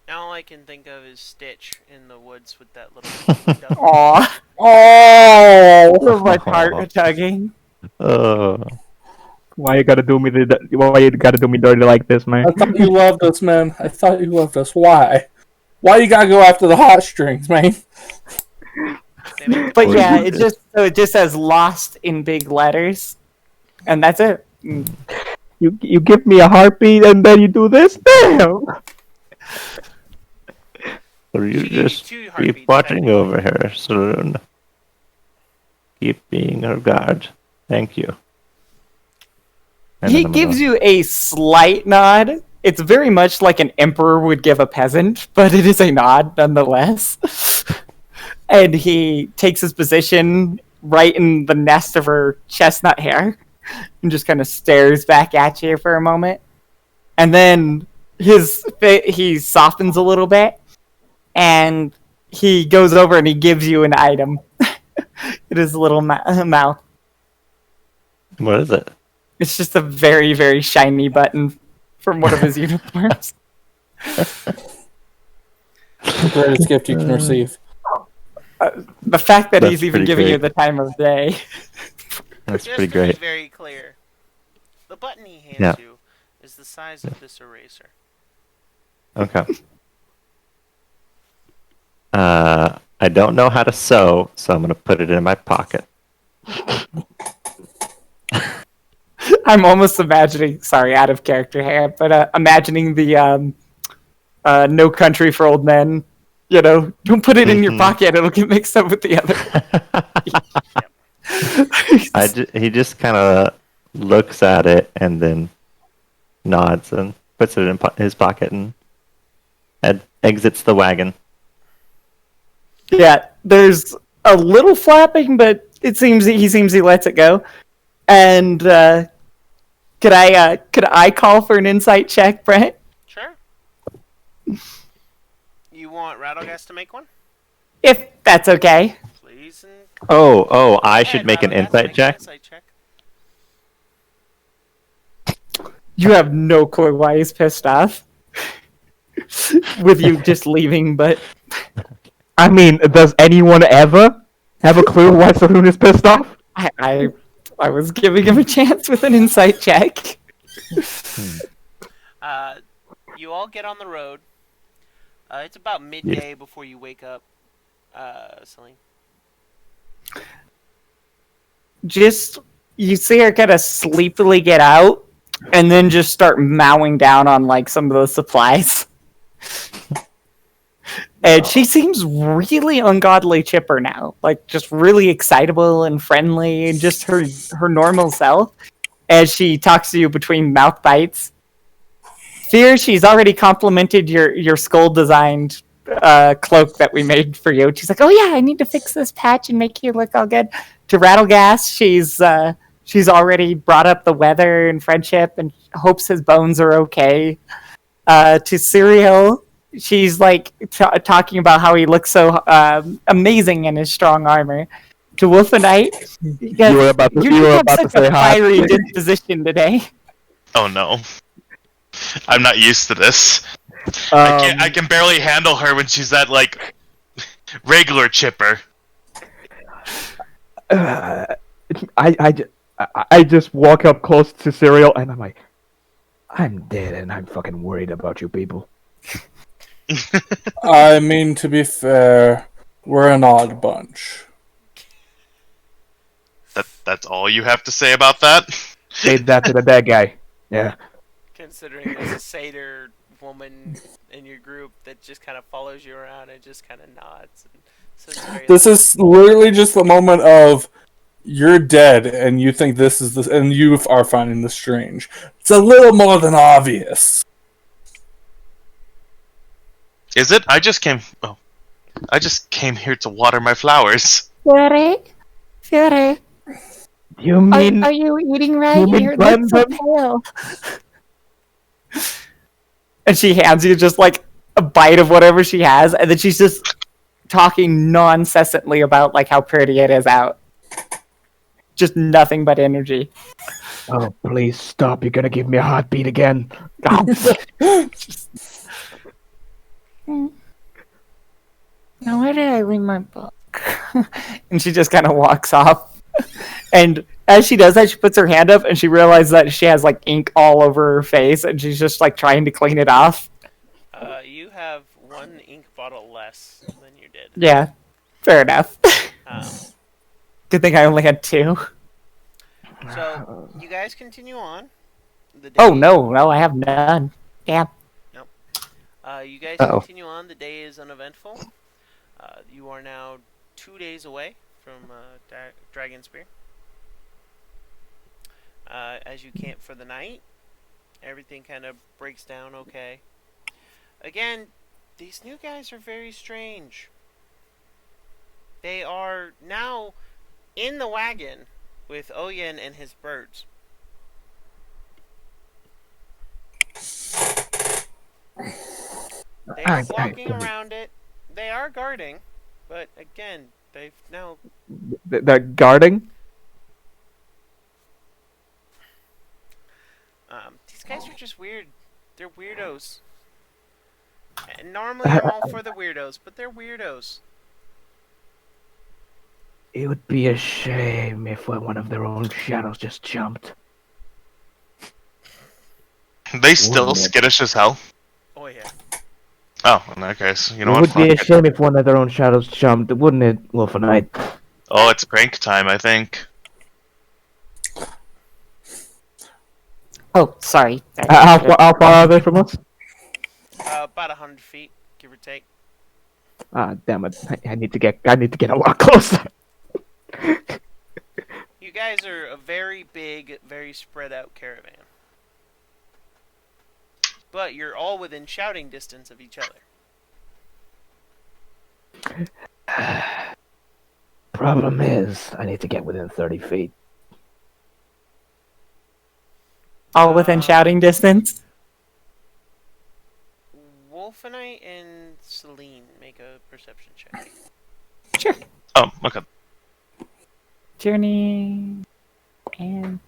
All I can think of is Stitch in the woods with that little window. Aww. Oh, So much heart tugging. Why you gotta do me dirty like this, man? I thought you loved us, man. I thought you loved us. Why? Why you gotta go after the heartstrings, man? But yeah, it just says lost in big letters, and that's it. You give me a heartbeat and then you do this? Damn! Or you She gave you just 2 keep heartbeats, watching technically. over her, Saloon. Keep being her guard. Thank you. And He then I'm gives gonna- you a slight nod. It's very much like an emperor would give a peasant, but it is a nod nonetheless. And he takes his position right in the nest of her chestnut hair and just kind of stares back at you for a moment. And then he softens a little bit and he goes over and he gives you an item in his little mouth. What is it? It's just a very, very shiny button from one of his uniforms. The greatest gift you can receive. The fact that That's he's even pretty giving you great. the time of day. That's Just pretty to be great. very clear, the button he hands Yeah. you is the size of this eraser. Okay. I don't know how to sew, so I'm gonna put it in my pocket. I'm almost imagining, sorry, out of character here, but imagining the No Country for Old Men. You know, don't put it in your pocket; it'll get mixed up with the other. He just kind of looks at it and then nods and puts it in his pocket and exits the wagon. Yeah, there's a little flapping, but he seems he lets it go. And could I call for an insight check, Brent? Sure. You want Rattlegas to make one? If that's okay. Please. And Oh, I Go should ahead, make an Rattlegas, insight make an check? insight check. You have no clue why he's pissed off with you just leaving, but I mean, does anyone ever have a clue why Saloon is pissed off? I was giving him a chance with an insight check. You all get on the road. It's about midday before you wake up, Celine. Just, you see her kind of sleepily get out, and then just start mowing down on, like, some of those supplies. And she seems really ungodly chipper now. Like, just really excitable and friendly, and just her normal self, as she talks to you between mouth bites. Fear, she's already complimented your skull-designed cloak that we made for you. She's like, oh yeah, I need to fix this patch and make you look all good. To Rattlegas, she's already brought up the weather and friendship and hopes his bones are okay. To Serial, she's like talking about how he looks so amazing in his strong armor. To Wolfenite, You were about to say hi. fiery disposition today. Oh no. I'm not used to this. I can barely handle her when she's that, like, regular chipper. I just walk up close to Serial and I'm like, I'm dead and I'm fucking worried about you people. I mean, to be fair, we're an odd bunch. That's all you have to say about that? Say that to the dead guy. Yeah. Considering there's a satyr woman in your group that just kind of follows you around and just kind of nods. And says very This is literally just the moment of you're dead and you think this is this, and you are finding this strange. It's a little more than obvious. Is it? I just came here to water my flowers. Fury, You mean are you eating right? you mean You look so Brandon? pale. And she hands you just like a bite of whatever she has, and then she's just talking non-cessantly about like how pretty it is out. just nothing but energy. Oh, please stop. You're gonna give me a heartbeat again. Now, where did I leave my book? And she just kind of walks off. And as she does that, she puts her hand up and she realizes that she has like ink all over her face and she's just like trying to clean it off. You have one ink bottle less than you did. Yeah, fair enough. Good thing I only had 2. So, you guys continue on. Oh, no, I have none. Damn. Nope. You guys continue on. The day is uneventful. You are now 2 days away from Dragon Spear. As you camp for the night, everything kind of breaks down okay. Again, these new guys are very strange. They are now in the wagon with Oyen and his birds. They are walking around it. They are guarding, but again, they've now... They're guarding? These guys are just weird. They're weirdos. And normally I'm all for the weirdos, but they're weirdos. It would be a shame if one of their own shadows just jumped. They still skittish as hell? Oh, yeah. Oh, in that case, you know what? It would be a shame if one of their own shadows jumped, wouldn't it, Wolfenite? Oh, it's prank time, I think. Oh, sorry. How far are they from us? About 100 feet, give or take. Damn it! I need to get a lot closer. You guys are a very big, very spread out caravan. But you're all within shouting distance of each other. Problem is, I need to get within 30 feet. All within shouting distance? Wolfenite and Celine, make a perception check. Sure. Oh, okay. Journey and...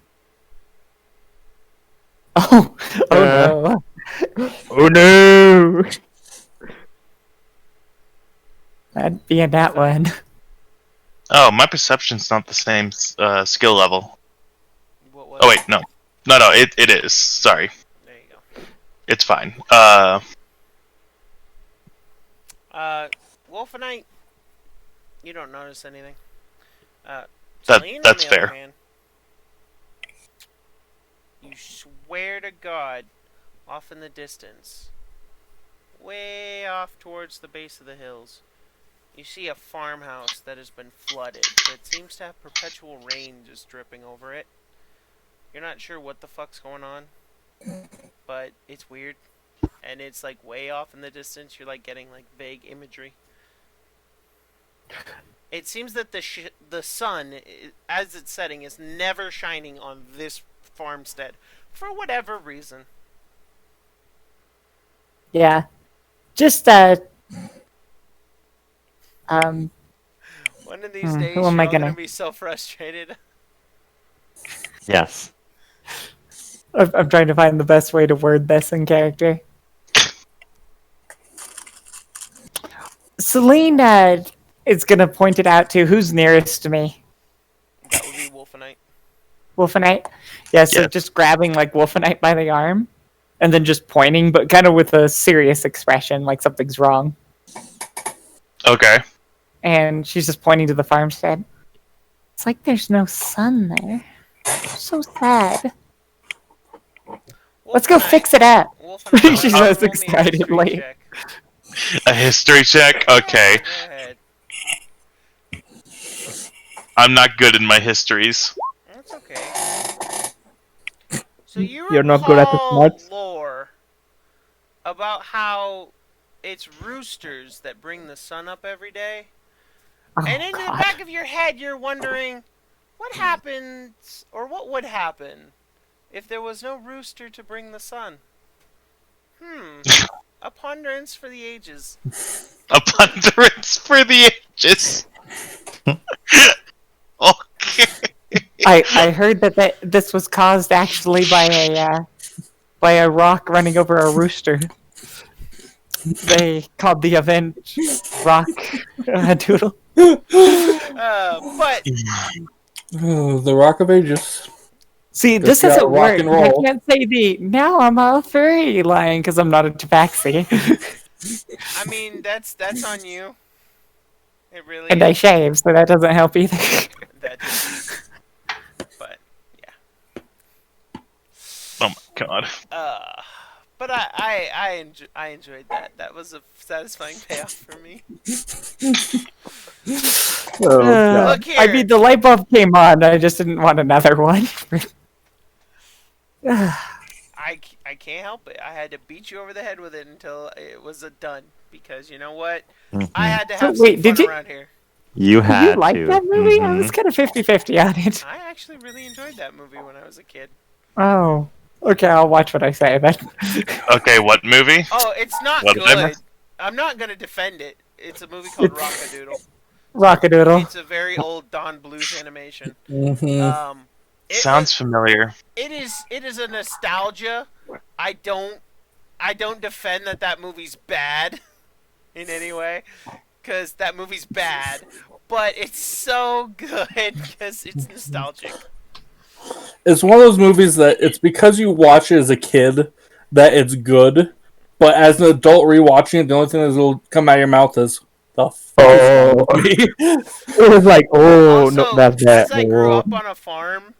Oh no. Oh no! That'd be in that one. Oh, my perception's not the same skill level. What oh wait, no, it is. Sorry. There you go. It's fine. Wolfenite, you don't notice anything. That's fair. Hand, you swear to God, off in the distance, way off towards the base of the hills, you see a farmhouse that has been flooded. It seems to have perpetual rain just dripping over it. You're not sure what the fuck's going on, but it's weird. And it's like way off in the distance. You're like getting like vague imagery. It seems that the sun, as it's setting, is never shining on this farmstead for whatever reason. Yeah. Just one of these days you're all gonna be so frustrated. Yes. I'm trying to find the best way to word this in character. Celine is gonna point it out to who's nearest to me. That would be Wolfenite. Wolfenite? Yeah, so just grabbing like Wolfenite by the arm and then just pointing, but kind of with a serious expression, like something's wrong. Okay. And she's just pointing to the farmstead. It's like there's no sun there. So sad. Let's go fix it up. She says excitedly. A history check? Okay. Go ahead. I'm not good in my histories. That's okay. So You're not good at the smarts? Lore about how it's roosters that bring the sun up every day. Oh, and in the back of your head, you're wondering, what happens, or what would happen, if there was no rooster to bring the sun? A ponderance for the ages. A ponderance for the ages. Okay. I heard that this was caused actually by a rock running over a rooster. They called the event Rock Doodle. But The Rock of Ages. See, this doesn't work. I can't say now I'm a furry line because I'm not a tabaxi. I mean, that's on you. It really and is. I shave, so that doesn't help either. But yeah. Oh my god. But I enjoyed that. That was a satisfying payoff for me. Look here. I mean, the light bulb came on. I just didn't want another one. I can't help it. I had to beat you over the head with it until it was done. Because you know what? I had to have some fun around here. You had Did you like that movie? I was kind of 50-50 on it. I actually really enjoyed that movie when I was a kid. Oh. Okay, I'll watch what I say then. Okay, what movie? Oh, it's not good. I'm not going to defend it. It's a movie called Rockadoodle. Rockadoodle. It's a very old Don Bluth animation. Sounds familiar. It is a nostalgia. I don't defend that movie's bad in any way, because that movie's bad, but it's so good because it's nostalgic. It's one of those movies that it's because you watch it as a kid that it's good, but as an adult rewatching it, the only thing that will come out of your mouth is the it was like, also, no, that's bad. As I grew up on a farm,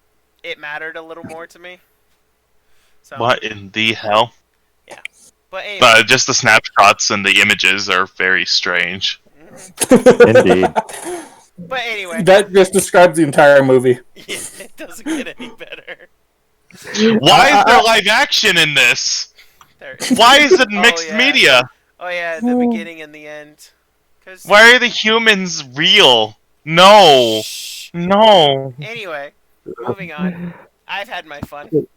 it mattered a little more to me. So, what in the hell? Yeah, but anyway. Just the snapshots and the images are very strange. Indeed. But anyway, that just describes the entire movie. Yeah, it doesn't get any better. Why is there live action in this? Why is it mixed media? Oh yeah, the beginning and the end. Why are the humans real? No. Shh. No. Anyway, moving on. I've had my fun.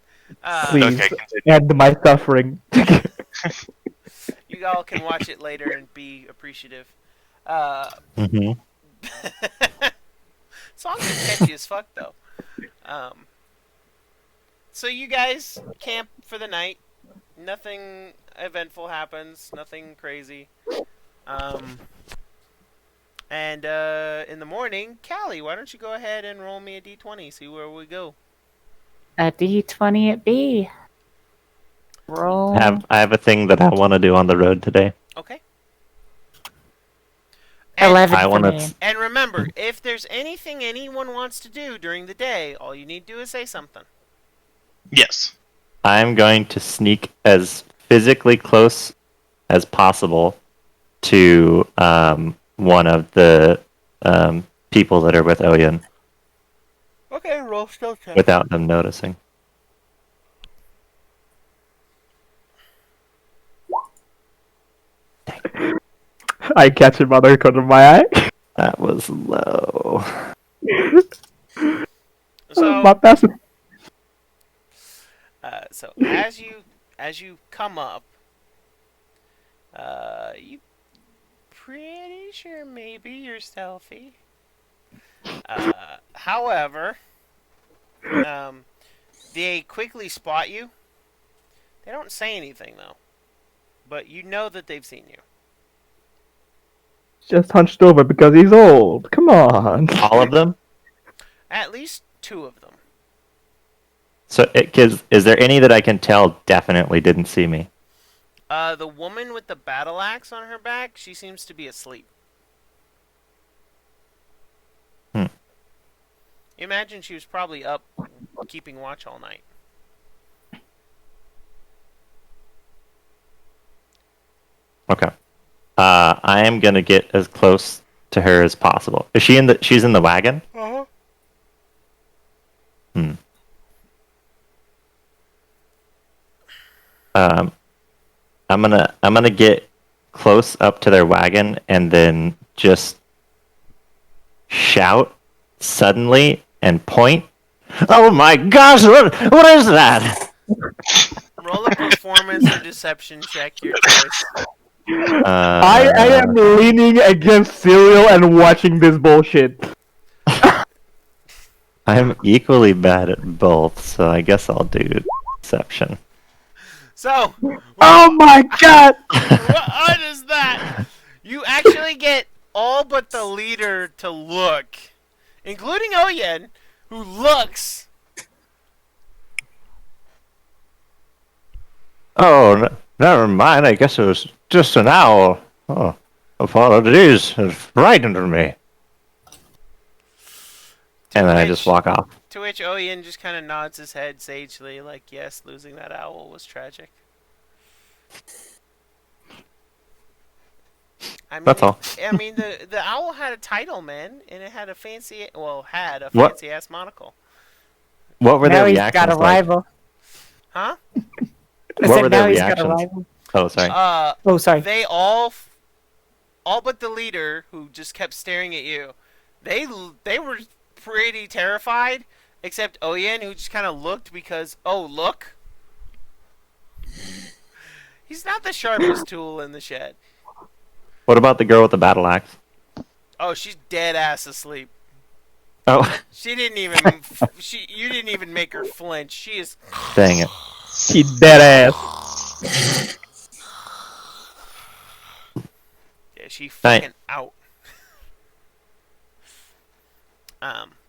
Please, end my suffering. You all can watch it later and be appreciative. Songs are catchy as fuck, though. So you guys camp for the night. Nothing eventful happens. Nothing crazy. And in the morning, Callie, why don't you go ahead and roll me a d20, see where we go. A d20 it be. Roll. I have a thing that I want to do on the road today. Okay. 11 I want to. And remember, if there's anything anyone wants to do during the day, all you need to do is say something. Yes. I'm going to sneak as physically close as possible to one of the people that are with Oyen. Okay, roll stealth check. Without them noticing. I catch him out of the corner of my eye. That was low. So, my passive. So as you come up, you pretty sure maybe you're stealthy. However, they quickly spot you. They don't say anything though, but you know that they've seen you. Just hunched over because he's old. Come on. All of them? At least 2 of them. So, is there any that I can tell definitely didn't see me? The woman with the battle axe on her back, she seems to be asleep. Imagine she was probably up keeping watch all night. Okay. I am gonna get as close to her as possible. Is she she's in the wagon? Uh-huh. I'm gonna get close up to their wagon and then just shout suddenly and point. Oh my gosh! What is that? Roll a performance or deception check, your choice. I am leaning against cereal and watching this bullshit. I'm equally bad at both, so I guess I'll do deception. So, Oh my god! what is that? You actually get all but the leader to look, including Oyen, who looks. Oh, never mind. I guess it was just an owl. Oh, apologies. It frightened me. And then I just walk off. To which Oyen just kind of nods his head sagely, like, yes, losing that owl was tragic. I mean, That's all. I mean, the owl had a title, man, and it had a fancy, fancy ass monocle. What were now their he's reactions got a like? rival. Huh? What were their now he's got a reactions? rival. Oh, sorry. Oh, sorry. They all but the leader, who just kept staring at you, they were pretty terrified, except Oyen, who just kind of looked because, oh, look. He's not the sharpest tool in the shed. What about the girl with the battle axe? Oh, she's dead ass asleep. Oh, She didn't even. You didn't even make her flinch. She is. dang it. She dead ass. Yeah, she fucking out.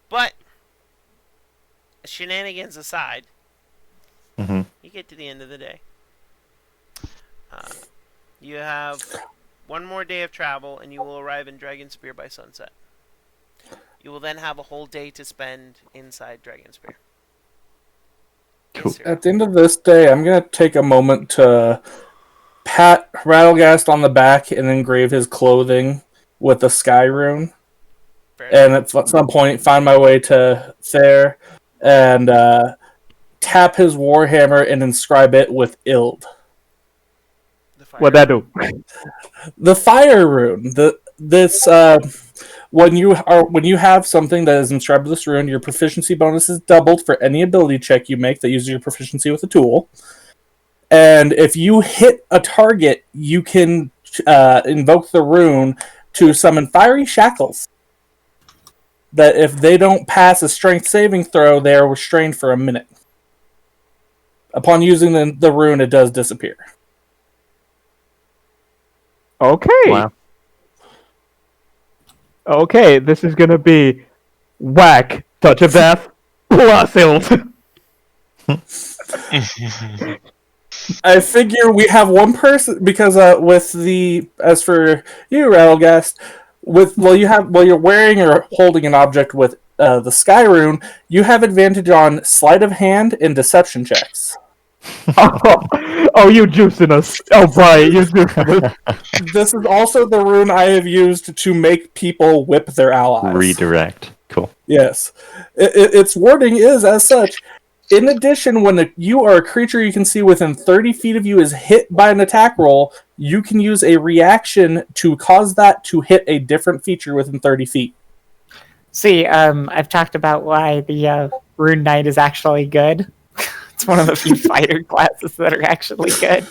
But shenanigans aside, you get to the end of the day. You have one more day of travel, and you will arrive in Dragonspear by sunset. You will then have a whole day to spend inside Dragonspear. Cool. Yes, sir. At the end of this day, I'm going to take a moment to pat Rattlegast on the back and engrave his clothing with the sky rune. And at some point, find my way to there and tap his warhammer and inscribe it with Ild. What'd that do? The fire rune. When you have something that is inscribed with this rune, your proficiency bonus is doubled for any ability check you make that uses your proficiency with a tool. And if you hit a target, you can invoke the rune to summon fiery shackles. That if they don't pass a strength saving throw, they are restrained for a minute. Upon using the rune, it does disappear. Okay. Wow. Okay, this is gonna be whack, touch of death, plus Ilt. I figure we have one person because as for you, Rattlegast, while you're wearing or holding an object with the sky rune, you have advantage on sleight of hand and deception checks. Oh, you juicing us. Oh, boy, you juicing us. This is also the rune I have used to make people whip their allies. Redirect. Cool. Yes. Its wording is as such. In addition, when you are a creature you can see within 30 feet of you is hit by an attack roll, you can use a reaction to cause that to hit a different feature within 30 feet. See, I've talked about why the Rune Knight is actually good. It's one of the few fighter classes that are actually good.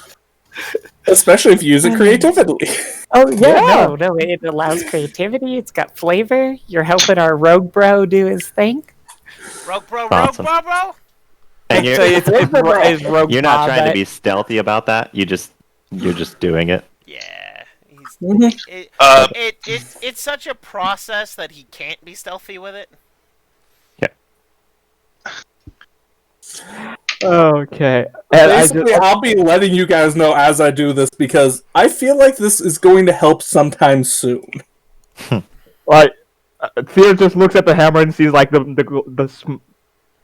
Especially if you use it creatively. Oh, yeah. No, it allows creativity. It's got flavor. You're helping our rogue bro do his thing. Rogue bro. And you're, It's rogue you're not Bob, trying to but- be stealthy about that. You're just doing it. Yeah. Mhm. It's such a process that he can't be stealthy with it. Okay. Basically, I'll be letting you guys know as I do this because I feel like this is going to help sometime soon. Like, Theo just looks at the hammer and sees like the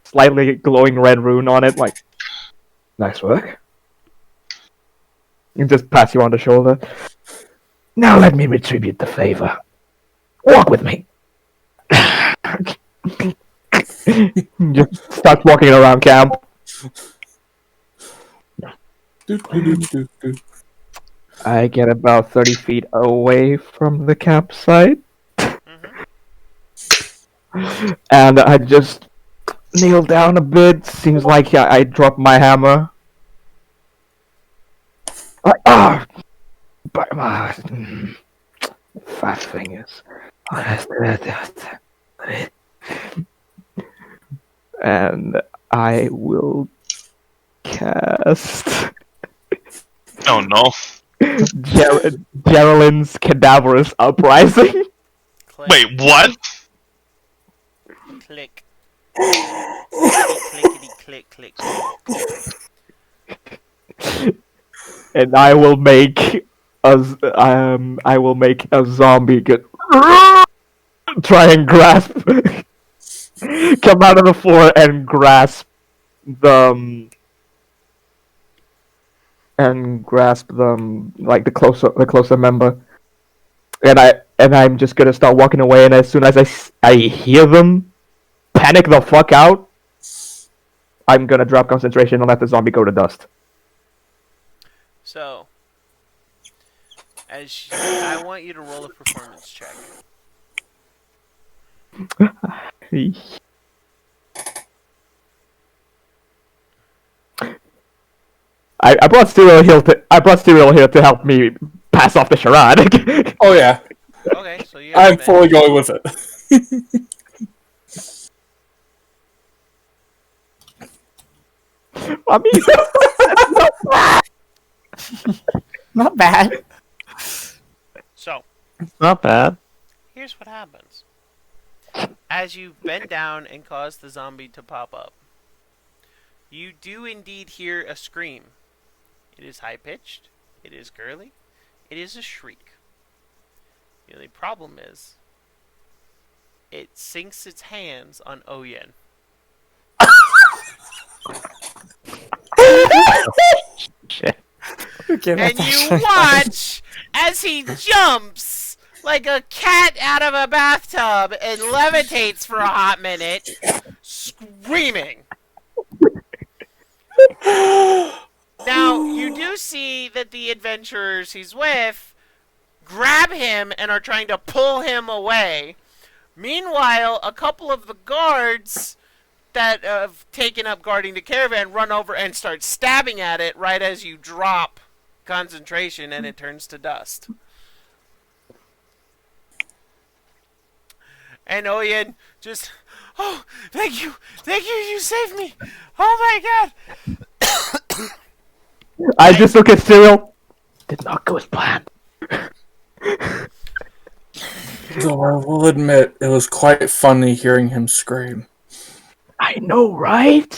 slightly glowing red rune on it. Like, nice work. And just pass you on the shoulder. Now let me retribute the favor. Walk with me. Just starts walking around camp. I get about 30 feet away from the campsite. And I just kneel down a bit. Seems like I dropped my hammer. But my fat fingers. and I will cast Oh no. Geraldine's Cadaverous Uprising. Click, Wait, what? click. Clickety, click, click, click. And I will make a zombie get try and grasp come out of the floor and grasp them like the closer member. And I'm just gonna start walking away, and as soon as I hear them panic the fuck out, I'm gonna drop concentration and let the zombie go to dust. So, I want you to roll a performance check. I brought Stereo here to help me pass off the charade. Oh yeah, Okay, so you have I'm fully going with it. I mean, Not bad. So, Not bad. here's what happens. As you bend down and cause the zombie to pop up, you do indeed hear a scream. It is high-pitched, it is girly, it is a shriek. The only problem is, it sinks its hands on Oyen. Shit. Okay, And that's you actually watch as he jumps like a cat out of a bathtub and levitates for a hot minute, screaming. Now, you do see that the adventurers he's with grab him and are trying to pull him away. Meanwhile, a couple of the guards that have taken up guarding the caravan run over and start stabbing at it right as you drop concentration and it turns to dust. And Oyen just, oh, thank you, you saved me. Oh my god. I just look at Cyril. Did not go as planned. Though I will admit, it was quite funny hearing him scream. I know, right?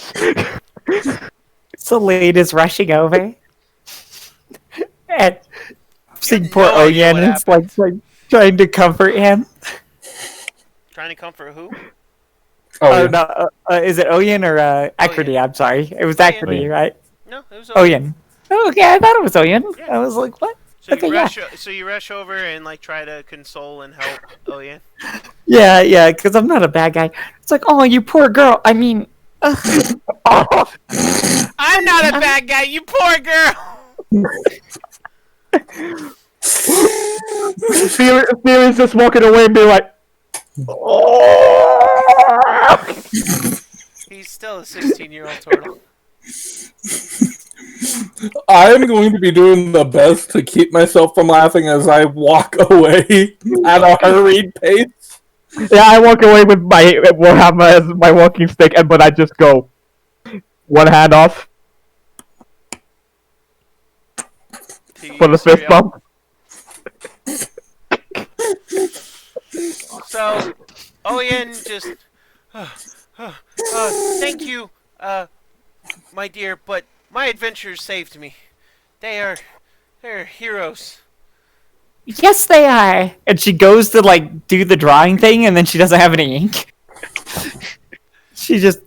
So Lade is rushing over. And seeing have poor no idea Oyen what is like trying to comfort him. Trying to comfort who? Oh, yeah. No, is it Oyen or Acridy? I'm sorry. It was Oyen. Acridy, right? No, it was Oyen. Oyen. Oh, okay, I thought it was Oyen. Yeah. I was like, what? So Okay, you rush over and like try to console and help Oyen. Yeah, because I'm not a bad guy. It's like, oh, you poor girl. I mean, I'm not a bad guy, you poor girl. Fear is just walking away and being like, He's still a 16-year-old turtle. I'm going to be doing the best to keep myself from laughing as I walk away at a hurried pace. yeah, I walk away with my Warhammer as my walking stick, but I just go one hand off for the fist bump. So, Oyen just, thank you, my dear, but my adventures saved me. They're heroes. yes, they are. And she goes to like do the drawing thing, and then she doesn't have any ink. You just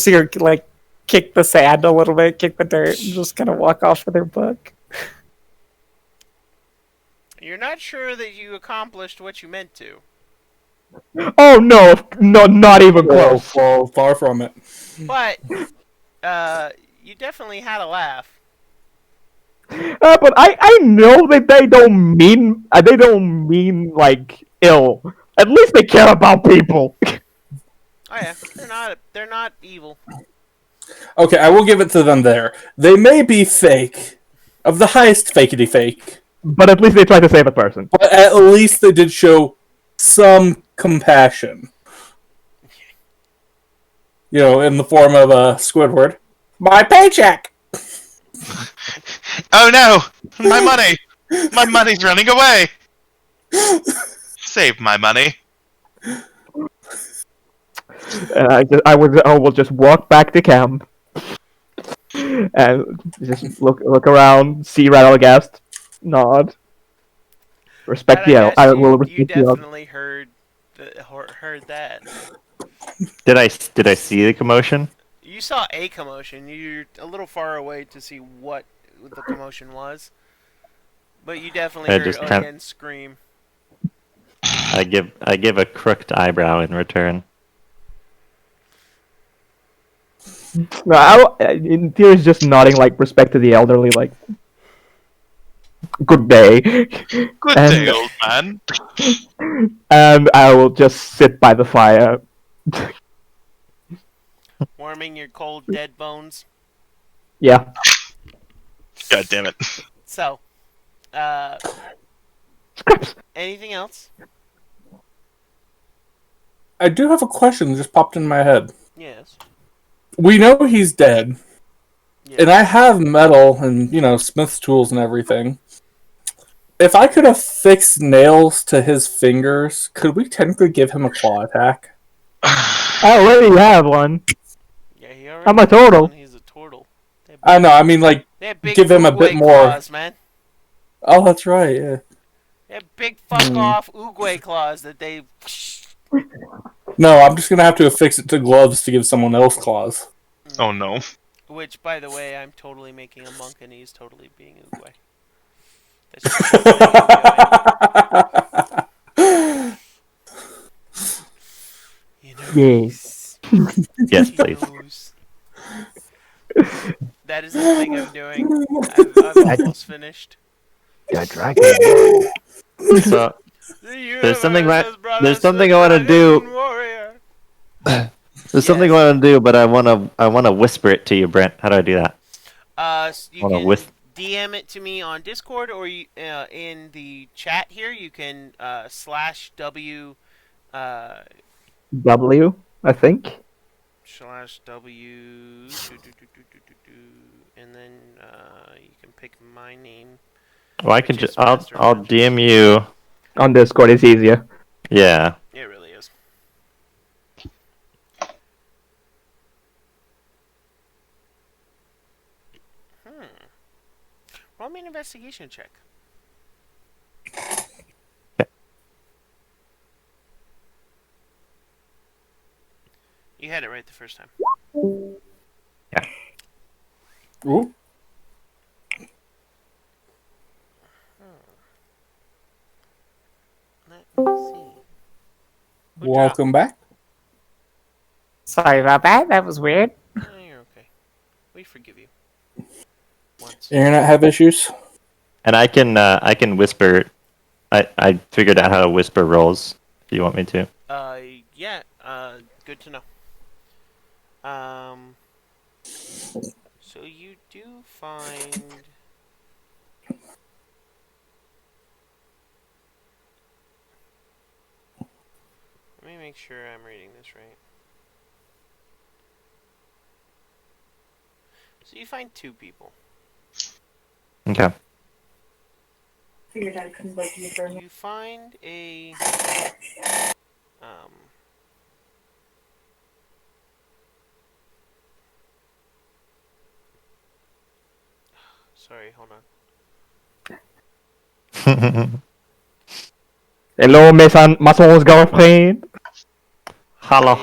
see her like kick the sand a little bit, kick the dirt, and just kind of walk off with her book. You're not sure that you accomplished what you meant to. Oh no, not even close. Well, far from it. But, you definitely had a laugh. But I know that they don't mean like ill. At least they care about people. Oh yeah, they're not evil. Okay, I will give it to them there. They may be fake, of the highest fakety fake, But at least they try to save a person. but at least they did show some compassion. in the form of a Squidward. My paycheck! Oh no! My money! My money's running away! Save my money. I will just walk back to camp and just look around, see Rattlegast, nod, respect the elder. I will you respect the elder. definitely heard that. Did I see the commotion? You saw a commotion. You're a little far away to see what the commotion was, but you definitely I heard just Oyen scream. I give a crooked eyebrow in return. No, in theory, is just nodding like respect to the elderly, like good day. Good day, old man. And I will just sit by the fire. Warming your cold, dead bones. Yeah. God damn it. So, anything else? I do have a question that just popped in my head. Yes. We know he's dead. Yes. And I have metal and, smith's tools and everything. If I could affix nails to his fingers, could we technically give him a claw attack? I already have one. Yeah, he already I'm a turtle. He's a turtle. I know, I mean, like, They have big give him a bit Oogway more. claws, man. Oh, that's right, yeah. They have big fuck off Oogway claws that they. No, I'm just gonna have to affix it to gloves to give someone else claws. Oh no. Which, by the way, I'm totally making a monk and he's totally being Oogway. That's just you know. Yes. Yes, please. That is the thing I'm doing. I've almost finished. Yeah, dragon. So there's something I want to do. There's something I want to do, but I want to whisper it to you, Brent. How do I do that? You can DM it to me on Discord, or you, in the chat here. You can /W. W, I think. /W. And then you can pick my name. Well, I can just I'll DM you on Discord. It's easier. Yeah. It really is. Roll me an investigation check. Okay. You had it right the first time. Yeah. Ooh. Let me see. Welcome back. Sorry about that. That was weird. Oh, you're okay. We forgive you. Once. Internet have issues. And I can whisper. I figured out how to whisper rolls. If you want me to. Yeah. Good to know. So you do find. Let me make sure I'm reading this right. So you find 2 people. Okay. Figured I couldn't look you for You find a sorry, hold on. Hello, Mason's girlfriend. Hello.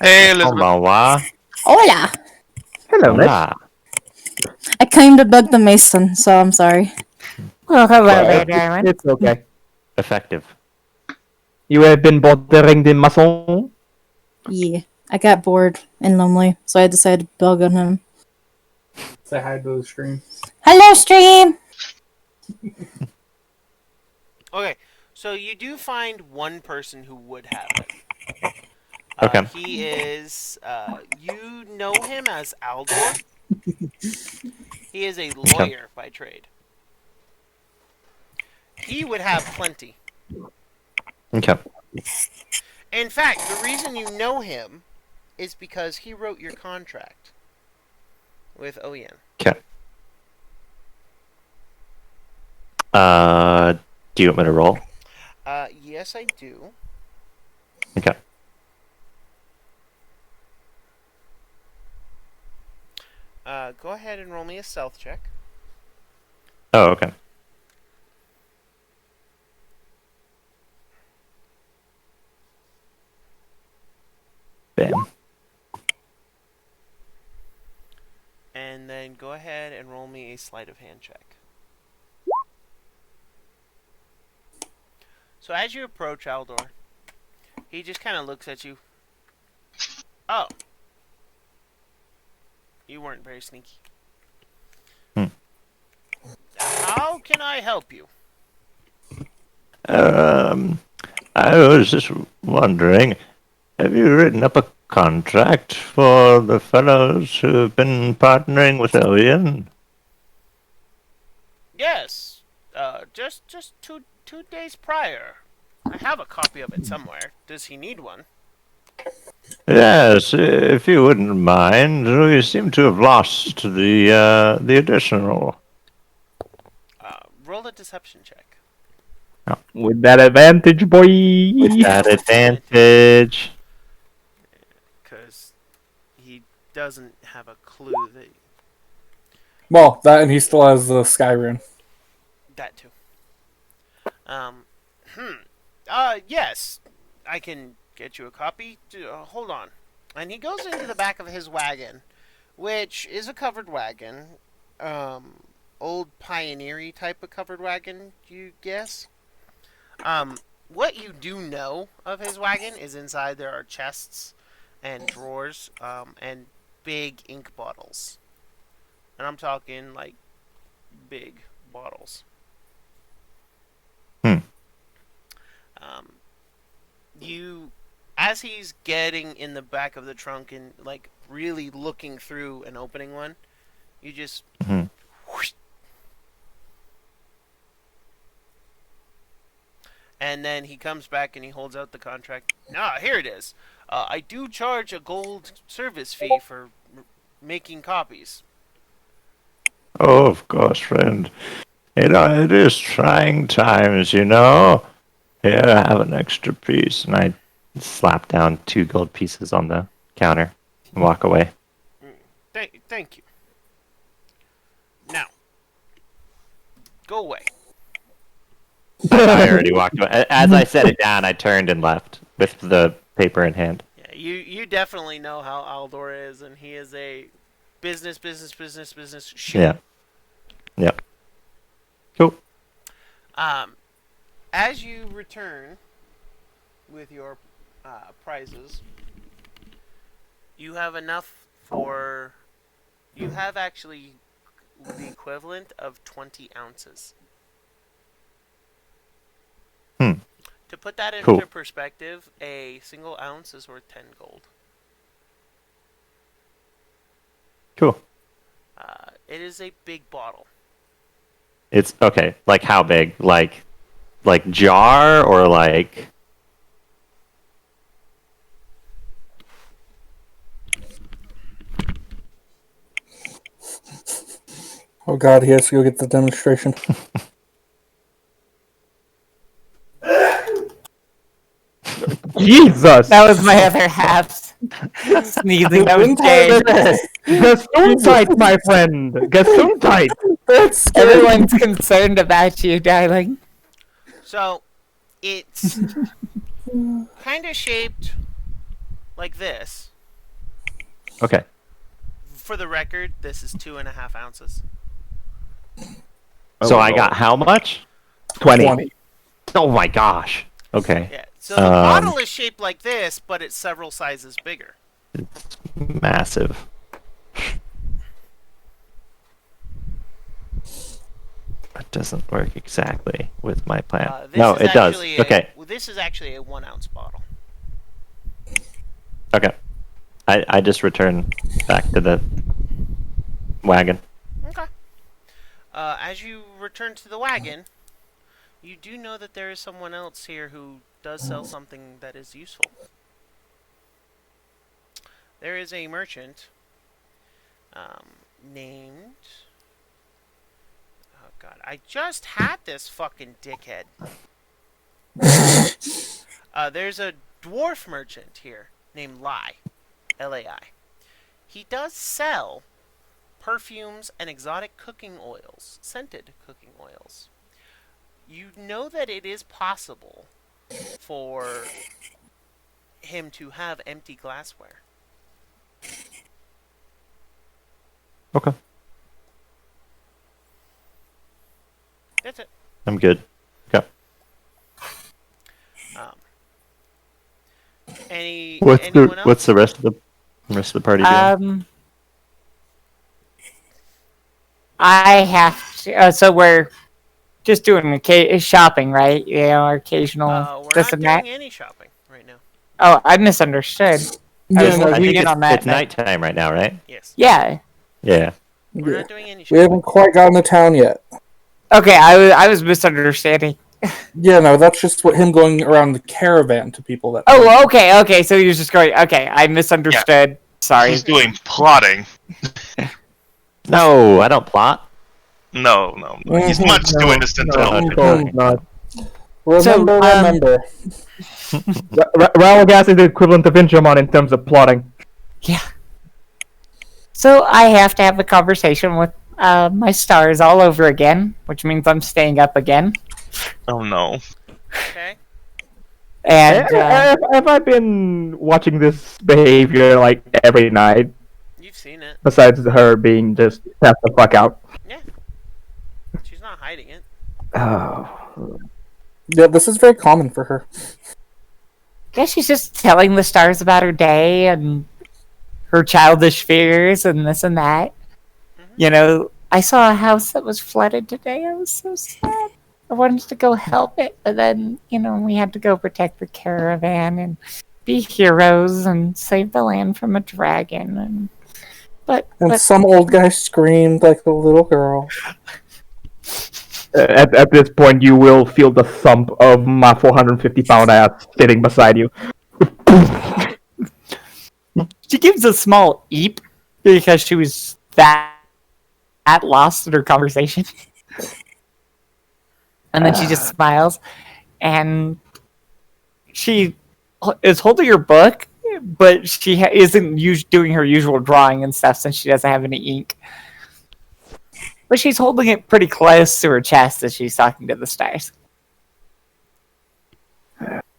Hey, Elizabeth. Konbanwa. Hola! Hello, miss. Hola. I kind of bugged the mason, so I'm sorry. Well, hello Well, there, darling. It's okay. Effective. You have been bothering the Mason? Yeah, I got bored and lonely, so I decided to bug on him. Say hi to the stream. Hello, stream! Okay, so you do find one person who would have it. Okay. He is, you know him as Aldor. He is a lawyer by trade. He would have plenty. Okay. In fact, the reason you know him is because he wrote your contract with Oyen. Okay. Do you want me to roll? Yes, I do. Okay. Go ahead and roll me a stealth check. Oh, okay. Bam. And then go ahead and roll me a sleight of hand check. So as you approach Aldor, he just kind of looks at you. Oh. You weren't very sneaky. How can I help you? I was just wondering, have you written up a contract for the fellows who have been partnering with Alien? Yes. Just two days prior. I have a copy of it somewhere. Does he need one? Yes, if you wouldn't mind. We seem to have lost the additional. Roll a deception check. With that advantage, boy. With that advantage. Because he doesn't have a clue that... Well, that and he still has the sky rune. That too. Yes. I can get you a copy. Hold on. And he goes into the back of his wagon, which is a covered wagon. Old pioneer-y type of covered wagon, you guess? What you do know of his wagon is inside there are chests and drawers, and big ink bottles. And I'm talking, like, big bottles. As he's getting in the back of the trunk and, like, really looking through and opening one, you just... Whoosh, and then he comes back and he holds out the contract. Here it is. I do charge a gold service fee for making copies. Oh, of course, friend. It is trying times, you know. Here, have an extra piece. And I slap down 2 gold pieces on the counter and walk away. Thank you. Now, go away. I already walked away. As I set it down, I turned and left with the paper in hand. Yeah, you definitely know how Aldor is, and he is a business shoot. Yeah. Yep. Cool. As you return with your prizes, you have enough for... You have actually the equivalent of 20 ounces. To put that into perspective, a single ounce is worth 10 gold. Cool. It is a big bottle. It's okay. Like how big? Like jar or like? Oh god, he has to go get the demonstration. Jesus! That was my other half. Sneezing. That was gay. Gesundheit, my friend. Gesundheit. That's scary. Everyone's concerned about you, darling. So, it's kind of shaped like this. Okay. For the record, this is 2.5 ounces. So I got how much? 20. Oh my gosh. Okay. Yeah. So the bottle is shaped like this, but it's several sizes bigger. It's massive. That doesn't work exactly with my plan. No, it does. Okay. This is actually a 1 ounce bottle. Okay. I just return back to the wagon. Okay. As you return to the wagon, you do know that there is someone else here who does sell something that is useful. There is a merchant named... Oh god, I just had this fucking dickhead. There's a dwarf merchant here named Lai. L-A-I. He does sell perfumes and exotic cooking oils, scented cooking oils. You know that it is possible for him to have empty glassware. Okay. That's it. I'm good. Okay. Anyone else? What's the rest of the party doing? I have to. So we're just doing shopping, right? You know, occasional We're this not and that. doing any shopping right now. Oh, I misunderstood. I was I looking think in on that. it's nighttime right now, right? Yes. Yeah. Yeah. We're not doing any We shopping. haven't quite gotten to town yet. Okay, I was misunderstanding. Yeah, no, that's just what him going around the caravan to people that. Oh, okay. So you're just going. Okay, I misunderstood. Sorry. He's doing plotting. No, I don't plot. No. He's much too innocent to know. Remember. Ralgas is the equivalent of Ingermon in terms of plotting. Yeah. So I have to have a conversation with my stars all over again, which means I'm staying up again. Oh no. Okay. And Have I been watching this behavior like every night? You've seen it. Besides her being just pass the fuck out. Yeah. She's not hiding it. Oh. Yeah, this is very common for her. guess she's just telling the stars about her day and her childish fears and this and that. You know, I saw a house that was flooded today. I was so sad. I wanted to go help it, but then, you know, we had to go protect the caravan and be heroes and save the land from a dragon. And but some old guy screamed like a little girl. At this point, you will feel the thump of my 450-pound ass sitting beside you. She gives a small eep because she was that lost in her conversation. And then she just smiles, and she is holding her book, but she isn't doing her usual drawing and stuff since she doesn't have any ink. But she's holding it pretty close to her chest as she's talking to the stars.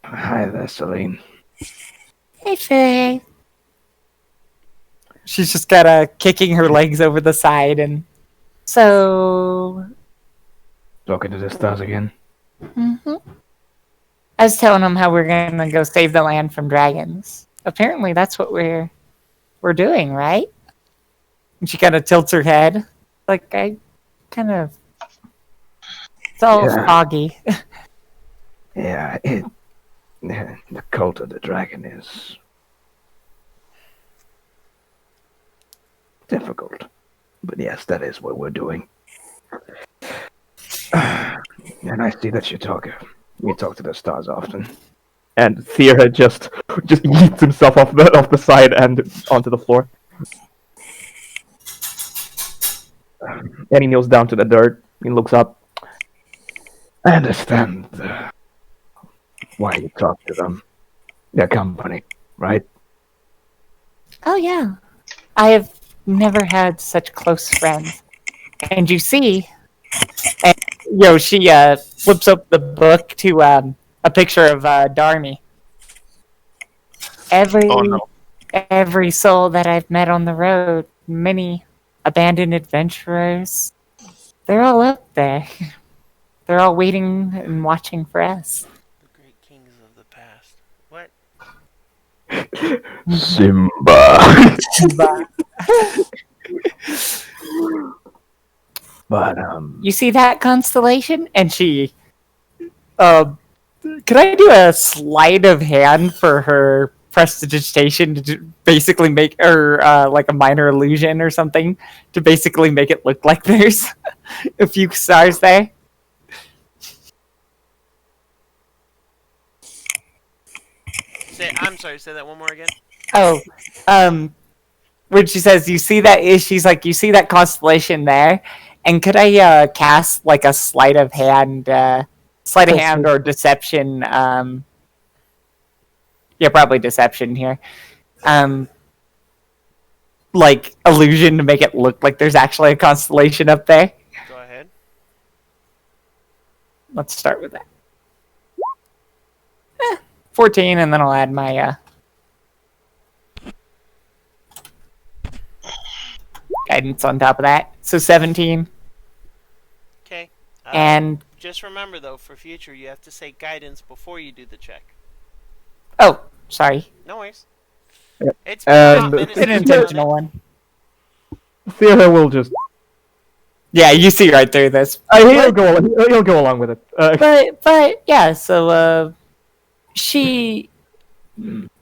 Hi there, Celine. Hey, Faye. She's just kind of kicking her legs over the side, and so... Talking to the stars again. Mm-hmm. I was telling them how we're gonna go save the land from dragons. Apparently, that's what we're doing, right? And she kind of tilts her head, like I kind of. It's all foggy. Yeah, the cult of the dragon is difficult, but yes, that is what we're doing. And I see that you talk to the stars often. And Thea just yeets himself off the side and onto the floor. And he kneels down to the dirt. He looks up. I understand why you talk to them. Their company, right? Oh yeah, I have never had such close friends. And you see, and, you know, she flips up the book to a picture of Darmy. Every soul that I've met on the road, many abandoned adventurers, they're all up there. They're all waiting and watching for us. The great kings of the past. What? Simba. But You see that constellation? And she could I do a sleight of hand for her prestidigitation to basically make or like a minor illusion or something to basically make it look like there's a few stars there? I'm sorry. Say that one more again. Oh, when she says, "You see that?" She's like, "You see that constellation there?" And could I cast like a sleight of hand or deception? Yeah, probably deception here. Like illusion to make it look like there's actually a constellation up there. Go ahead. Let's start with that. 14, and then I'll add my guidance on top of that. So 17. Okay. And just remember, though, for future, you have to say guidance before you do the check. oh, sorry. No worries. Yep. It's an intentional one. Theodore will just. Yeah, you see right through this. He'll go along with it. But yeah, so she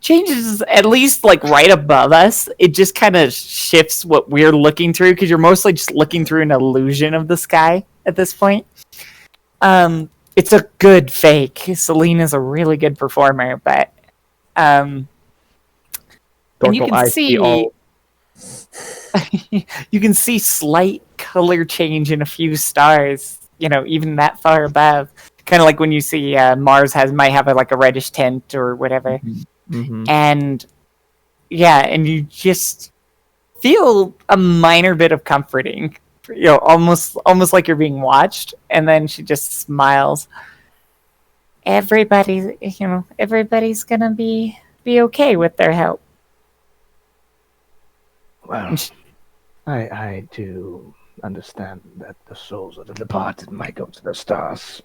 changes at least like right above us. It just kind of shifts what we're looking through because you're mostly just looking through an illusion of the sky at this point. It's a good fake. Celine is a really good performer, but and you can see you can see slight color change in a few stars. You know, even that far above. Kind of like when you see Mars might have a reddish tint or whatever. Mm-hmm. And yeah, and you just feel a minor bit of comforting. You know, almost like you're being watched. And then she just smiles. Everybody's gonna be okay with their help. Well, I do understand that the souls of the departed might go to the stars.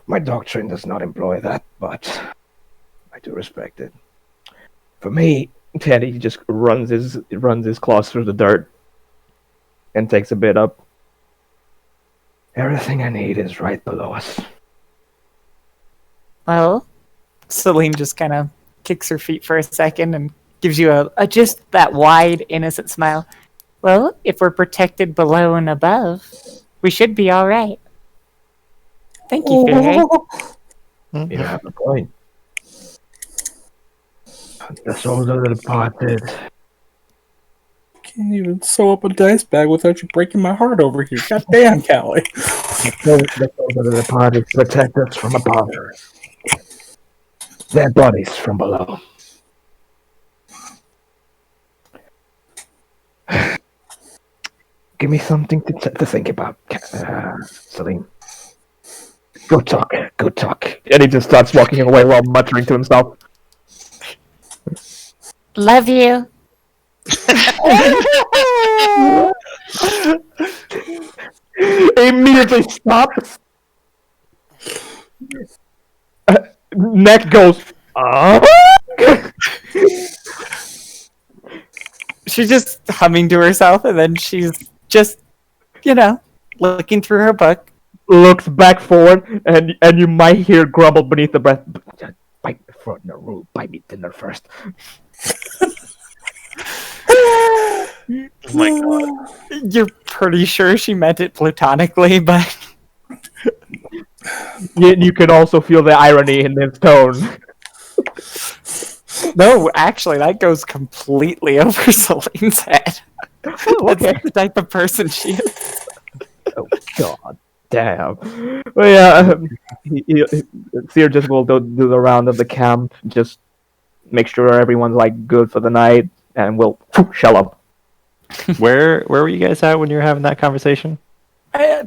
My doctrine does not employ that, but I do respect it. For me, Teddy just runs his claws through the dirt and takes a bit up. Everything I need is right below us. Well, Celine just kind of kicks her feet for a second and gives you a just that wide, innocent smile. Well, if we're protected below and above, we should be all right. Thank you, Fairy. You have a point. The souls of the departed. Can't even sew up a dice bag without you breaking my heart over here. God damn, Callie. The souls of the departed protect us from above. Their bodies from below. Give me something to think about, Celine. Good talk. And he just starts walking away while muttering to himself. Love you. Immediately stops. Neck goes. She's just humming to herself, and then she's just, looking through her book. Looks back forward, and you might hear grumble beneath the breath. Bite me for the rule. Bite me dinner first. Oh my god. You're pretty sure she meant it platonically, but you can also feel the irony in his tone. No, actually, that goes completely over Celine's head. Oh, okay. That's the type of person she is. Oh, God damn. Well, yeah, Seer just will do the round of the camp, just make sure everyone's, good for the night, and we'll shell up. Where were you guys at when you were having that conversation?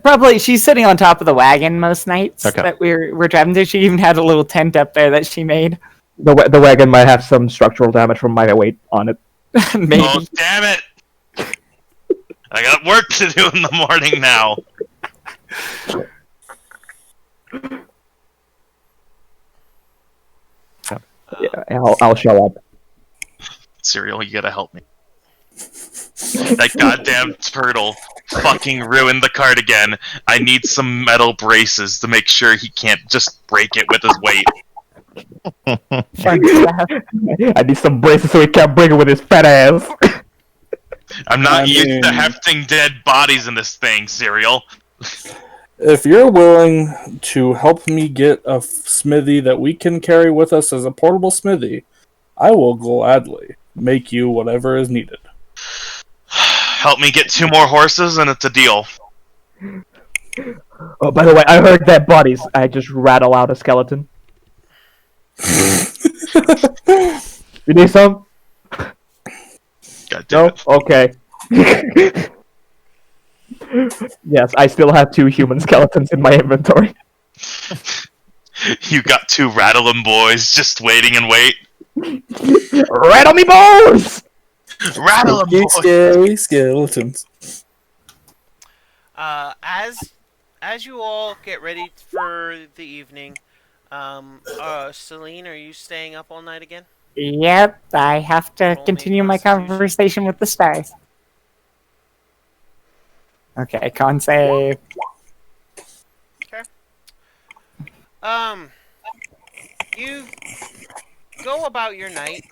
Probably, she's sitting on top of the wagon most nights that we're driving to. She even had a little tent up there that she made. The wagon might have some structural damage from my weight on it. Maybe. Oh, damn it! I got work to do in the morning now. Yeah, I'll show up. Cereal, you gotta help me. That goddamn turtle fucking ruined the cart again. I need some metal braces to make sure he can't just break it with his weight. I need some braces so he can't break it with his fat ass. I'm not used to hefting dead bodies in this thing, Cereal. If you're willing to help me get a smithy that we can carry with us as a portable smithy, I will gladly make you whatever is needed. Help me get 2 more horses, and it's a deal. Oh, by the way, I heard that bodies. I just rattle out a skeleton. You need some? God damn No? it. Okay. Yes, I still have 2 human skeletons in my inventory. You got 2 rattling boys just waiting and wait. Rattle me balls! Rattle 'em, boys! Scary skeletons. As you all get ready for the evening, Celine, are you staying up all night again? Yep, I have to Roll me continue my Constitution. conversation with the stars. Okay, con save. You go about your night,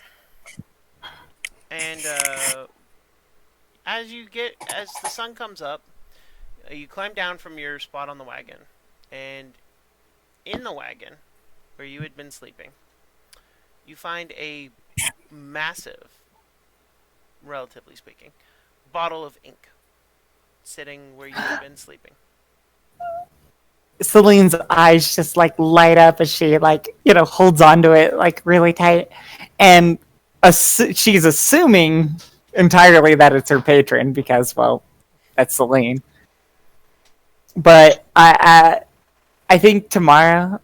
and as the sun comes up, you climb down from your spot on the wagon, and in the wagon, where you had been sleeping, you find a massive, relatively speaking, bottle of ink sitting where you had been sleeping. Celine's eyes just like light up as she holds onto it like really tight, and she's assuming entirely that it's her patron because, well, that's Celine. But I think tomorrow,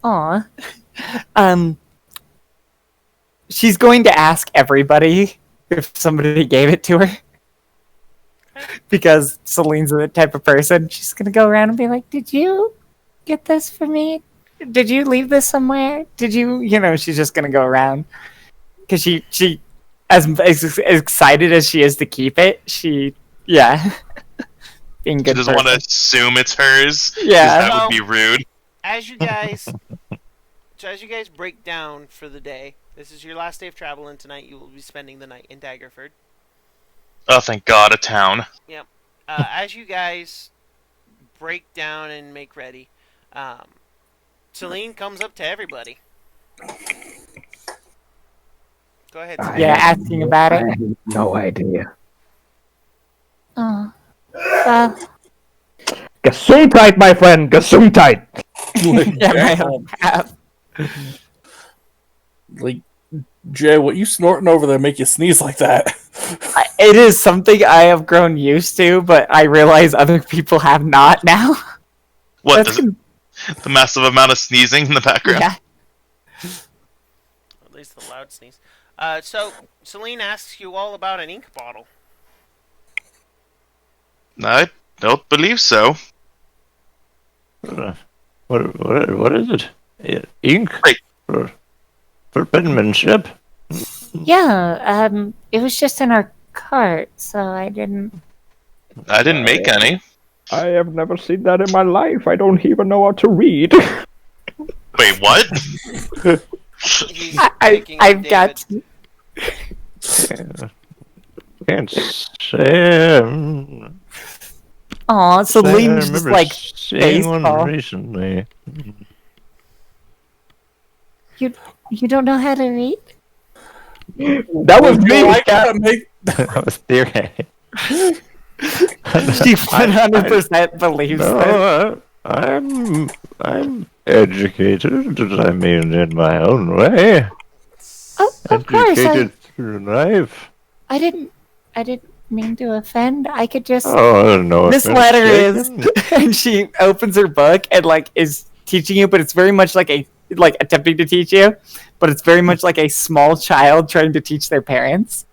she's going to ask everybody if somebody gave it to her. Because Celine's the type of person, she's gonna go around and be like, "Did you get this for me? Did you leave this somewhere? Did you?" She's just gonna go around because she as excited as she is to keep it, being good. She doesn't want to assume it's hers. Yeah, that would be rude. As you guys break down for the day, this is your last day of travel, and tonight you will be spending the night in Daggerford. Oh, thank God, a town. Yep. As you guys break down and make ready, Celine comes up to everybody. Go ahead, Celine. Yeah, asking about it. I have no idea. Oh. Gesundheit, my friend, Gesundheit! Like, Jay, what you snorting over there make you sneeze like that? It is something I have grown used to, but I realize other people have not now. What, the massive amount of sneezing in the background? Yeah. At least the loud sneeze. So, Celine asks you all about an ink bottle. I don't believe so. What is it? Ink? For penmanship? Yeah, it was just in our cart, so I didn't make any. I have never seen that in my life. I don't even know how to read. Wait, what? I've got... Can't say. Aw, Celine's just like seeing one baseball. recently. You don't know how to read? That was me! I gotta make... That was theory. She 100% believes that. No, I'm educated. I mean, in my own way. Oh, of course. Educated through life. I didn't mean to offend. I could just... Oh, no. This letter is... And she opens her book and, is teaching you, but it's very much attempting to teach you, but it's very much like a small child trying to teach their parents.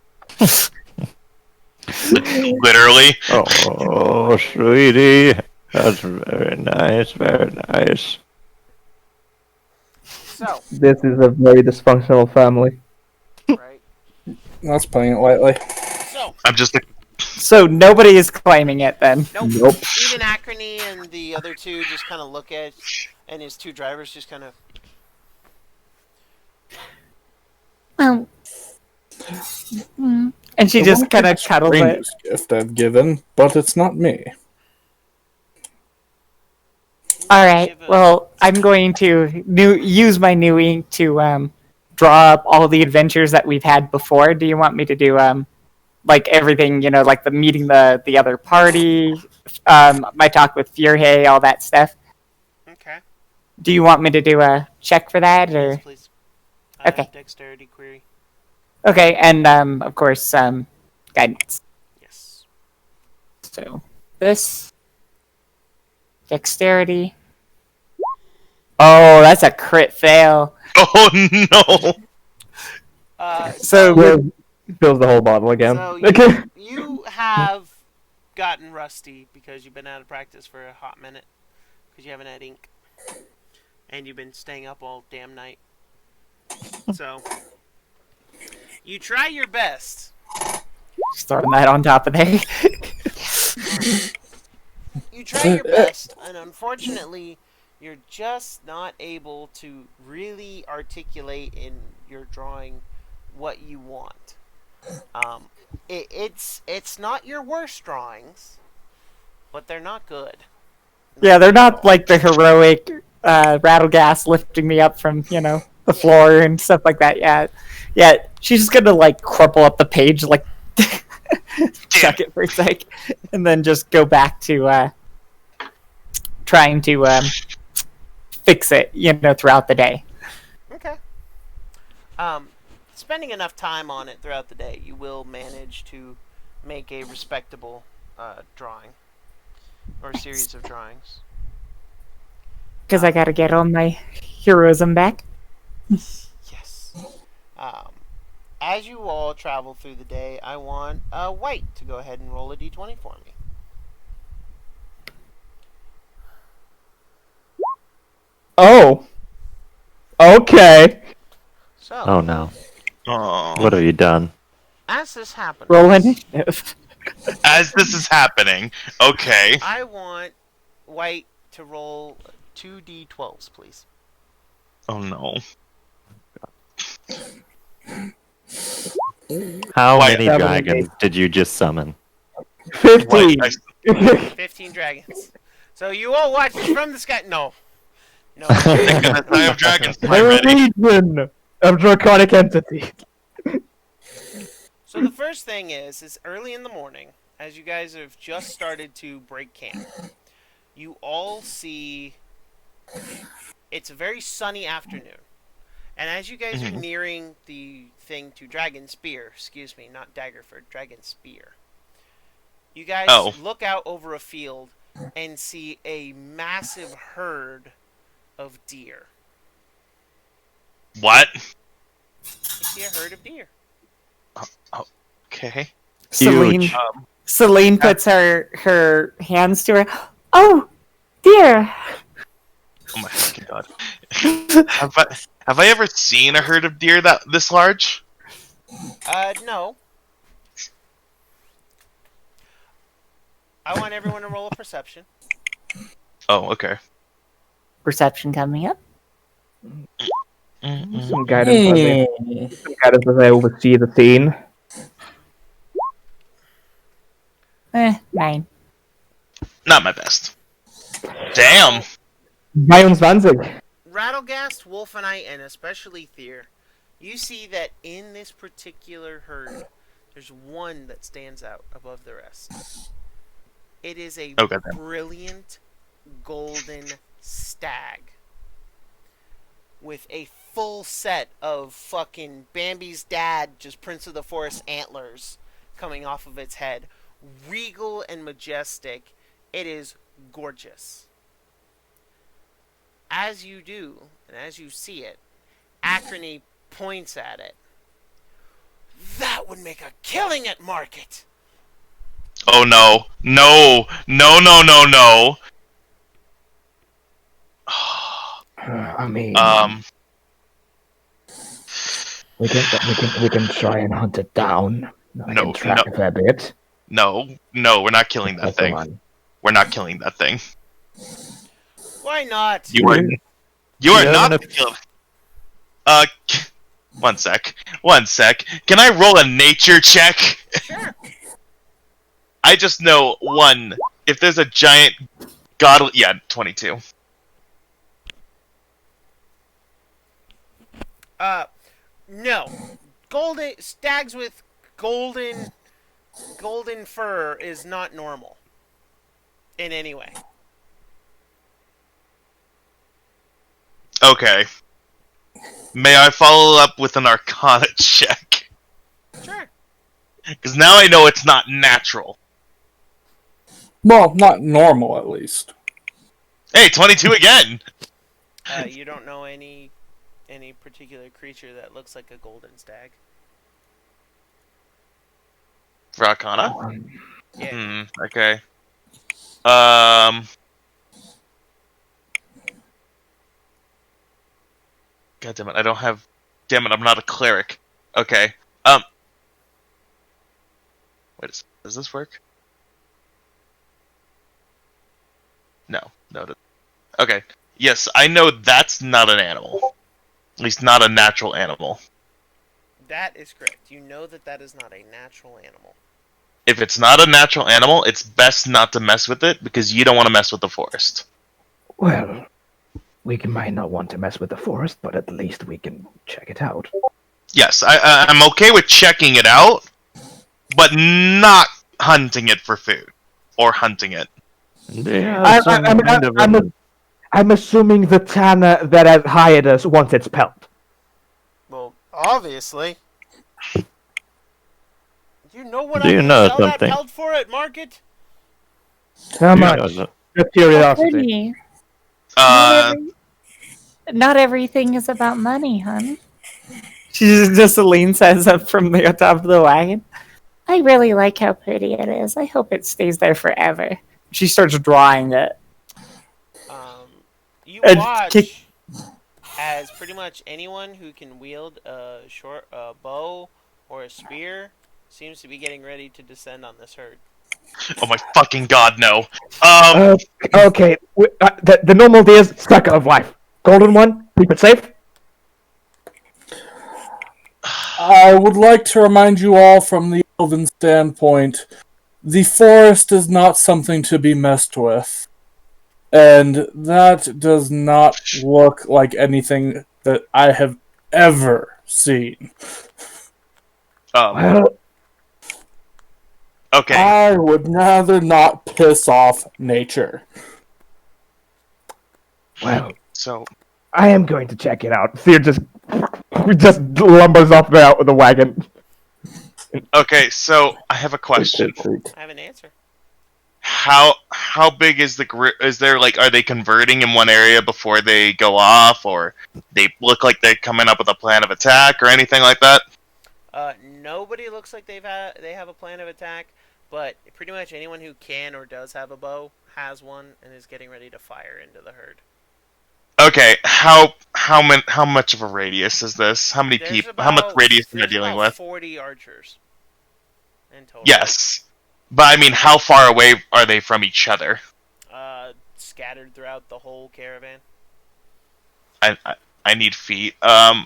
Literally. Oh, sweetie. That's very nice, very nice. So, This is a very dysfunctional family. right. That's putting it lightly. So, I'm just So nobody is claiming it then. nope. Nope. Even Acrony and the other two just kind of look at, and his two drivers just kind of. Well, and she just kind of cuddles it. Strangest gift I've given, but it's not me. All right. Well, I'm going to use my new ink to draw up all the adventures that we've had before. Do you want me to do like everything? You know, like the meeting the other party, my talk with Fierhay, all that stuff. Okay. Do you want me to do a check for that, or? Yes, please. Okay. Dexterity query. Okay, and of course, guidance. Yes. So this dexterity. Oh, that's a crit fail. Oh no! So Fills the whole bottle again. So you have gotten rusty because you've been out of practice for a hot minute because you haven't had ink, and you've been staying up all damn night. So you try your best. just throwing that on top of there. You try your best, and unfortunately, you're just not able to really articulate in your drawing what you want. It's not your worst drawings, but they're not good. Yeah, they're not like the heroic Rattlegas lifting me up from, the floor and stuff like that. Yeah, she's just gonna like crumple up the page, like chuck it for a sec, and then just go back to trying to fix it, throughout the day. Okay. Spending enough time on it throughout the day, you will manage to make a respectable drawing or series of drawings. Because I gotta get all my heroism back. Yes. As you all travel through the day, I want White to go ahead and roll a d20 for me. Oh. Okay. So, Oh no. Oh. What have you done? as this happens, Roll initiative. As this is happening, okay. I want White to roll 2d12s, please. Oh no. How Why- many dragons did you just summon? 15. 15 dragons. So you all watch this from the sky. No. Tyranny of Dragons, am I A ready? legion of draconic entity. So the first thing is early in the morning, as you guys have just started to break camp, you all see it's a very sunny afternoon. And as you guys are nearing the thing to Dragon Spear, excuse me, not Daggerford, Dragon Spear, you guys look out over a field and see a massive herd of deer. What? You see a herd of deer. Okay. Celine, Huge. Celine puts her hands to her. Oh, dear. Oh my fucking god. Have I ever seen a herd of deer this large? No. I want everyone to roll a perception. Oh, okay. Perception coming up. Some guidance as I oversee the scene. 9. Not my best. Damn. 22. Rattlegast, Wolfenite, and especially Thier, you see that in this particular herd, there's one that stands out above the rest. It is a brilliant golden stag with a full set of fucking Bambi's dad, just Prince of the Forest antlers coming off of its head. Regal and majestic. It is gorgeous. As you do, and as you see it, Acrony points at it. That would make a killing at market. Oh no. No. No, no, no, no. I mean, we can try and hunt it down. No, track it a bit. No, we're not killing that thing. We're not killing that thing. Why not? You are not gonna kill. One sec. Can I roll a nature check? Sure. I just know if there's a giant god. Yeah, 22. No. Golden stags with golden fur is not normal in any way. Okay. May I follow up with an Arcana check? Sure. Because now I know it's not natural. Well, not normal, at least. Hey, 22 again! You don't know any particular creature that looks like a golden stag. For Arcana? Yeah. Okay. God damn it, I don't have... Damn it, I'm not a cleric. Okay. Wait, does this work? No, it doesn't. Okay. Yes, I know that's not an animal. At least not a natural animal. That is correct. You know that is not a natural animal. If it's not a natural animal, it's best not to mess with it, because you don't want to mess with the forest. Well, might not want to mess with the forest, but at least we can check it out. Yes, I'm okay with checking it out, but not hunting it for food. Or hunting it. Yeah, I'm assuming the Tana that has hired us wants its pelt. Well, obviously. You know what Do I you can know sell that something? pelt for at market? How You much? know, Just curiosity. Not everything is about money, hon. She just leans up from the top of the wagon. I really like how pretty it is. I hope it stays there forever. She starts drawing it. You watch as pretty much anyone who can wield a bow or a spear seems to be getting ready to descend on this herd. Oh my fucking god, no. Okay, the normal deal is sucker of life. Golden one, keep it safe. I would like to remind you all from the elven standpoint, the forest is not something to be messed with. And that does not look like anything that I have ever seen. Well, Okay. I would rather not piss off nature. well, So, I am going to check it out. Fear just lumbers off there with the wagon. okay, so I have a question. I have an answer. How big is the group? Is there like, are they converting in one area before they go off, or they look like they're coming up with a plan of attack or anything like that? Nobody looks like they have a plan of attack, but pretty much anyone who can or does have a bow has one and is getting ready to fire into the herd. Okay, how much of a radius is this? How many people? How much radius am I dealing with? 40 archers in total. Yes, but I mean, how far away are they from each other? Scattered throughout the whole caravan. I need feet.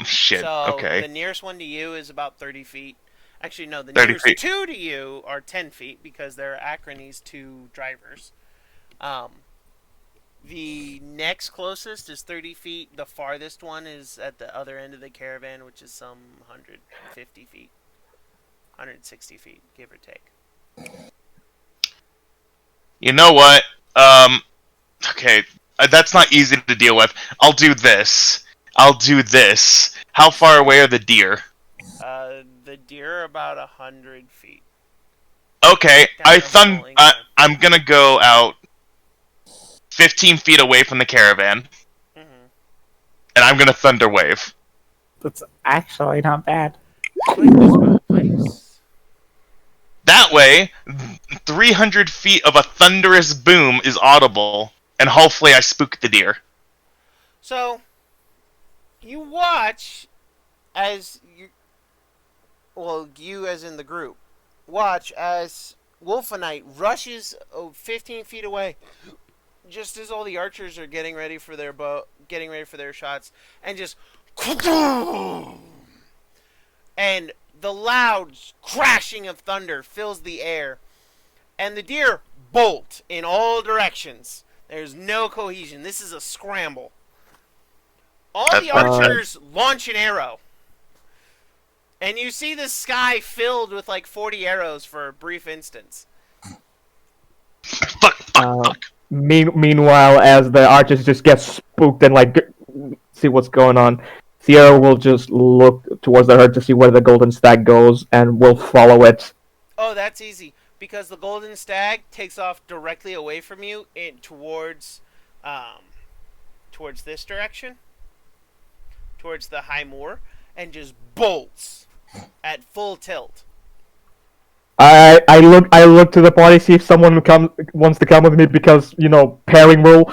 Shit. So Okay. the nearest one to you is about 30 feet. Actually, no, the 30 nearest feet. two to you are 10 feet because they're Acrony's two drivers. The next closest is 30 feet. The farthest one is at the other end of the caravan, which is some 150 feet. 160 feet, give or take. You know what? Okay, that's not easy to deal with. I'll do this. How far away are the deer? The deer are about 100 feet. Okay, I'm gonna go out 15 feet away from the caravan, and I'm gonna thunder wave. That's actually not bad. That way, 300 feet of a thunderous boom is audible, and hopefully I spook the deer. So, you watch as you as in the group, watch as Wolfenite rushes 15 feet away, just as all the archers are getting ready for their shots, and just and the loud crashing of thunder fills the air, and the deer bolt in all directions. There's no cohesion. This is a scramble. All the archers launch an arrow. And you see the sky filled with like 40 arrows for a brief instance. Fuck. Meanwhile, as the archers just get spooked and like see what's going on, Sierra will just look towards the herd to see where the golden stag goes, and will follow it. Oh, that's easy because the golden stag takes off directly away from you towards this direction, towards the high moor, and just bolts at full tilt. I look to the party, see if someone wants to come with me, because pairing rule.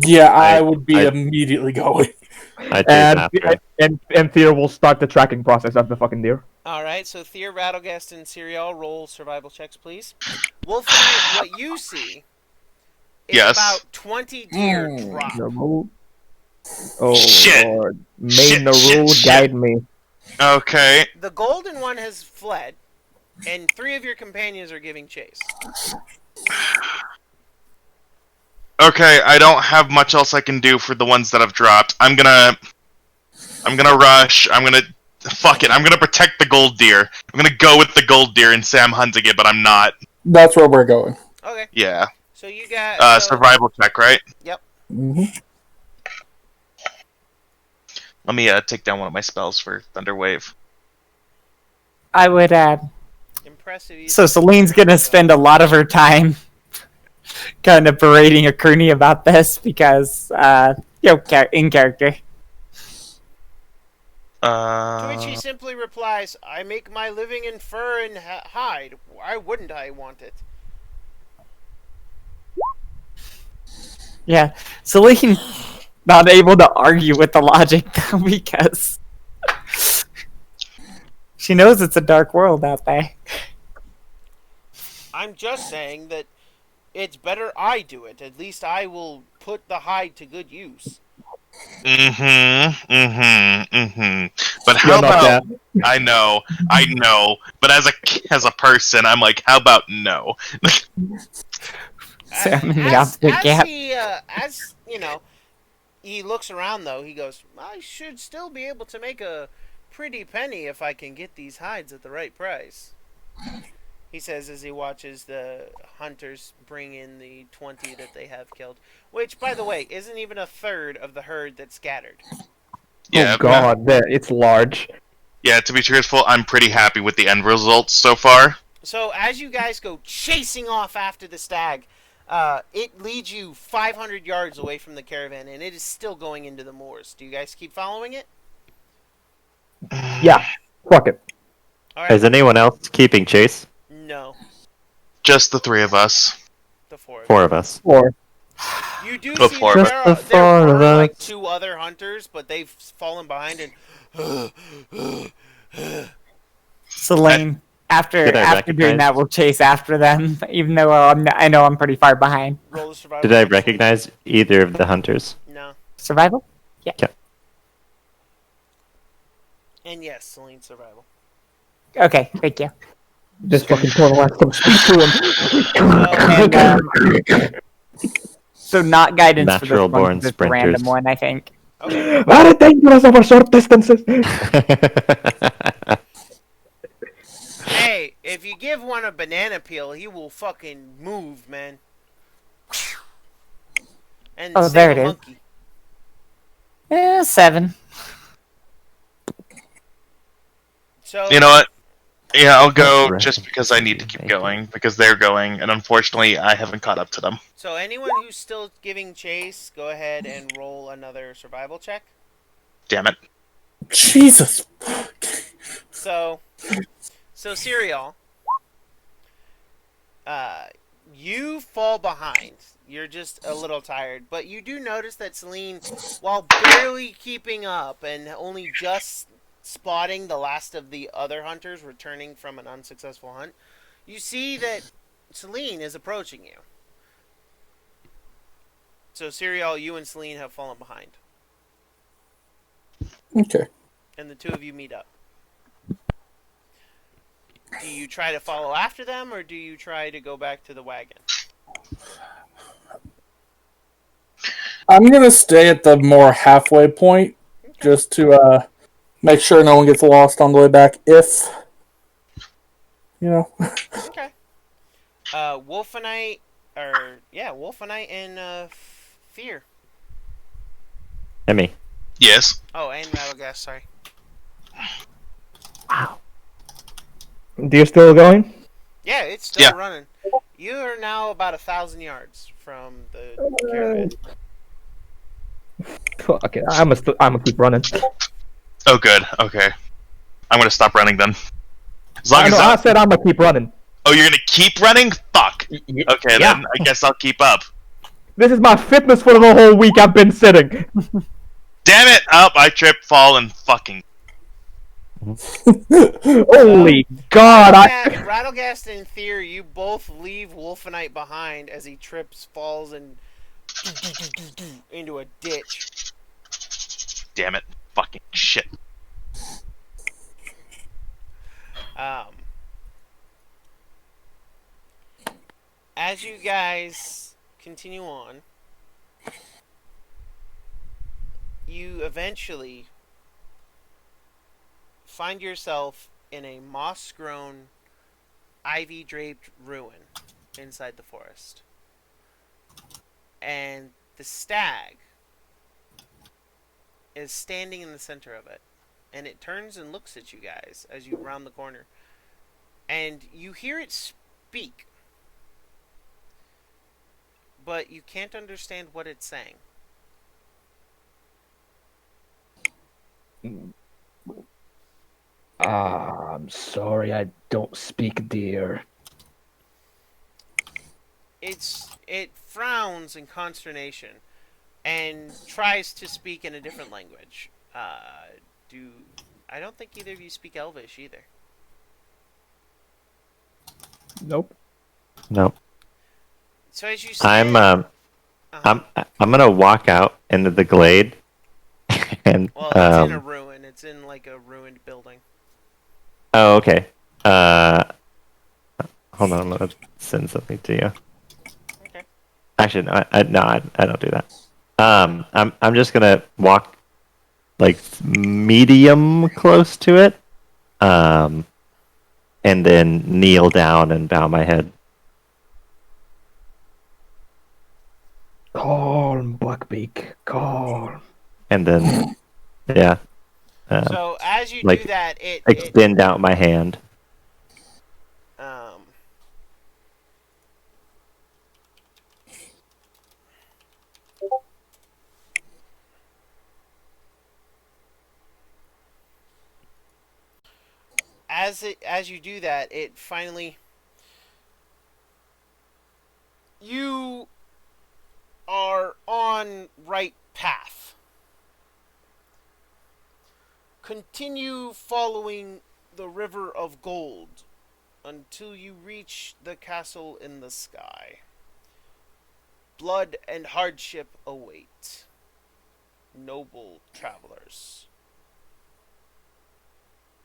Yeah, I would be immediately going. And Thea will start the tracking process of the fucking deer. Alright, so Thea, Radagast, and Serial roll survival checks, please. Wolfenstein, what you see is about 20 deer drop. Oh, Shit. Lord. Shit. Guide me. Okay. The golden one has fled, and 3 of your companions are giving chase. Okay, I don't have much else I can do for the ones that have dropped. I'm gonna rush. Fuck it. I'm gonna protect the gold deer. I'm gonna go with the gold deer and say I'm hunting it, but I'm not. That's where we're going. Okay. Yeah. So you got survival check, right? Yep. Mm-hmm. Let me take down one of my spells for Thunder Wave. I would add. Impressive. So Celine's gonna spend a lot of her time kind of berating Akuni about this because, in character. To which he simply replies, "I make my living in fur and hide. Why wouldn't I want it?" Yeah, Celine not able to argue with the logic though, because she knows it's a dark world out there. I'm just saying that it's better I do it. At least I will put the hide to good use. But how about... I know. But as a person, I'm like, how about no? As he looks around though, he goes, I should still be able to make a pretty penny if I can get these hides at the right price. He says as he watches the hunters bring in the 20 that they have killed. Which, by the way, isn't even a third of the herd that's scattered. Yeah, oh god, it's large. Yeah, to be truthful, I'm pretty happy with the end results so far. So as you guys go chasing off after the stag, it leads you 500 yards away from the caravan, and it is still going into the moors. Do you guys keep following it? Yeah, fuck it. All right. Is anyone else keeping chase? No. Just the 3 of us. The 4 of Four of us. Four. You do The see four of that there were like 2 other hunters, but they've fallen behind and... Celine, after doing that, we'll chase after them, even though I know I'm pretty far behind. Roll the survival. Did I recognize either of the hunters? No. Survival? Yeah. Okay. And yes, Celine, survival. Okay, thank you. Just fucking Portal has to speak to him. So not guidance Natural for this one, born just a sprinters. random one, I think. Okay. Are dangerous over short distances. Hey, if you give one a banana peel, he will fucking move, man. And there it is. monkey. 7. So You know what? Yeah, I'll go just because I need to keep going, because they're going, and unfortunately I haven't caught up to them. So anyone who's still giving chase, go ahead and roll another survival check. Damn it. Jesus. So Serial, you fall behind. You're just a little tired, but you do notice that Celine, while barely keeping up and only just spotting the last of the other hunters returning from an unsuccessful hunt, you see that Celine is approaching you. So Serial, you and Celine have fallen behind. Okay. And the 2 of you meet up. Do you try to follow after them, or do you try to go back to the wagon? I'm gonna stay at the more halfway point, just to Make sure no one gets lost on the way back. If Okay. Wolfenite, Wolfenite and Fear. Emmy. Yes. Oh, and Rattlegas. Sorry. Wow. Do you still going? Yeah, it's still running. You are now about 1,000 yards from the caravan. Fuck it. I'm gonna keep running. Oh, good. Okay. I'm gonna stop running then. As long as I said I'm gonna keep running. Oh, you're gonna keep running? Fuck. Okay, then I guess I'll keep up. This is my fitness for the whole week I've been sitting. Damn it! Up, I trip, fall, and fucking. Holy God! Rattlegast and Fear, you both leave Wolfenite behind as he trips, falls, and into a ditch. Damn it! Fucking shit. As you guys continue on, you eventually find yourself in a moss-grown, ivy-draped ruin inside the forest. And the stag is standing in the center of it. And it turns and looks at you guys as you round the corner. And you hear it speak. But you can't understand what it's saying. I'm sorry, I don't speak deer. It frowns in consternation and tries to speak in a different language. I don't think either of you speak Elvish either. Nope. So as you I'm gonna walk out into the glade, and well, it's in a ruin. It's in like a ruined building. Oh, okay. Hold on, I'm gonna send something to you. Okay. Actually, no, I don't do that. I'm just gonna walk like medium close to it, and then kneel down and bow my head. Calm, Buckbeak, calm. And then, yeah. So as you like, do that, it extend out my hand. As you do that, it finally, you are on right path. Continue following the river of gold until you reach the castle in the sky. Blood and hardship await, noble travelers.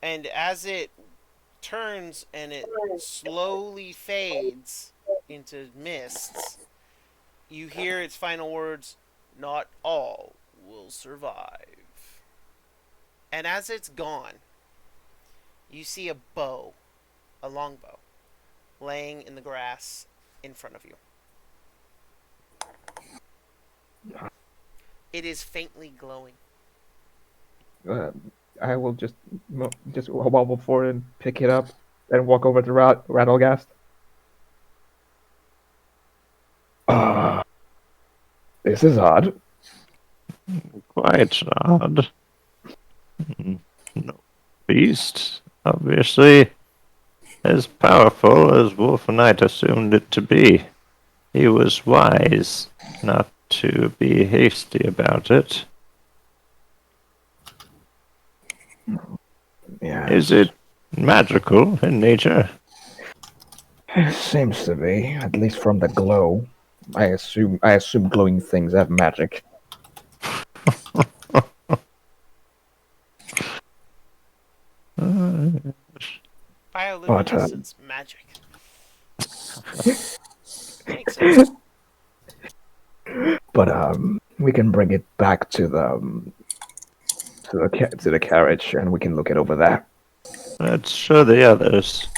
And as it turns and it slowly fades into mists, you hear its final words, "Not all will survive." And as it's gone, you see a bow, a longbow, laying in the grass in front of you. It is faintly glowing. I will just wobble forward and pick it up, and walk over to Rattlegast. This is odd. Quite odd. No beast, obviously, as powerful as Wolfenite assumed it to be. He was wise not to be hasty about it. Yeah. Is it magical in nature? It seems to be, at least from the glow. I assume glowing things have magic. Bioluminescence magic. Makes sense. But we can bring it back to to the carriage, and we can look it over there. Let's show the others.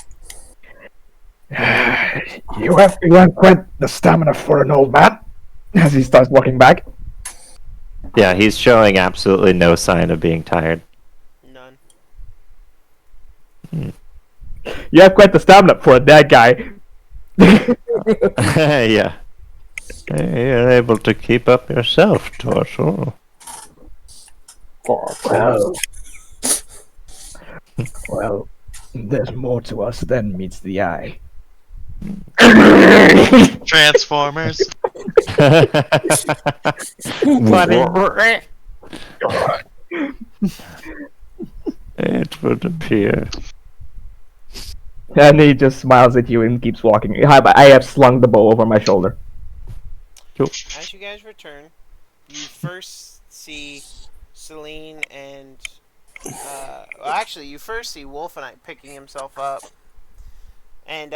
You have quite the stamina for an old man. As he starts walking back. Yeah, he's showing absolutely no sign of being tired. None. You have quite the stamina for a dead guy. Yeah. You're able to keep up yourself, Torso. Well, there's more to us than meets the eye. Transformers. It would appear. And he just smiles at you and keeps walking. I have slung the bow over my shoulder. As you guys return, you first see Celine and... well, actually, you first see Wolfenite picking himself up. And,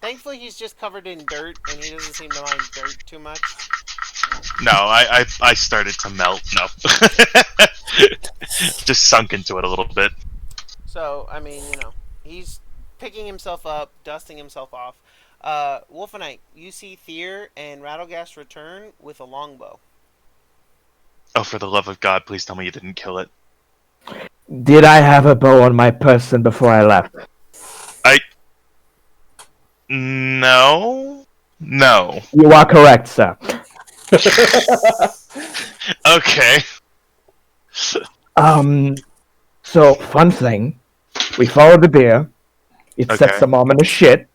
thankfully he's just covered in dirt, and he doesn't seem to mind dirt too much. No, I started to melt. No. Just sunk into it a little bit. So, I mean, he's picking himself up, dusting himself off. Wolfenite, you see Thier and Rattleghast return with a longbow. Oh, for the love of God, please tell me you didn't kill it. Did I have a bow on my person before I left? No. You are correct, sir. Okay. So, fun thing. We followed the deer. It set some ominous shit.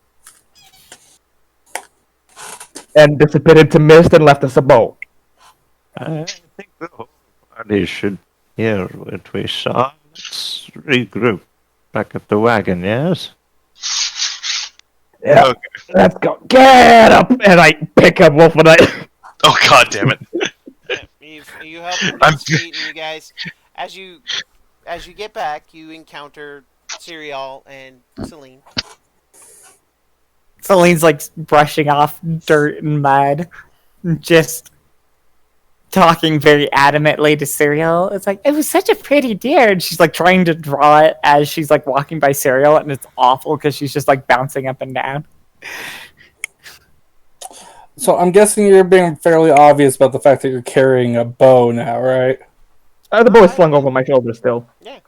And dissipated into mist and left us a bow. I think the whole party should hear what we saw. Let's regroup back at the wagon, yes? Yeah, Okay. let's go. Get up! And I pick up Wolf and I... Oh, God damn it. You help him to his feet, and you guys, as you get back, you encounter Serial and Celine. Celine's like brushing off dirt and mud, just talking very adamantly to Serial. It's like, it was such a pretty deer, and she's like trying to draw it as she's like walking by Serial, and it's awful because she's just like bouncing up and down. So I'm guessing you're being fairly obvious about the fact that you're carrying a bow now, right? The bow is slung over my shoulder still. Yeah.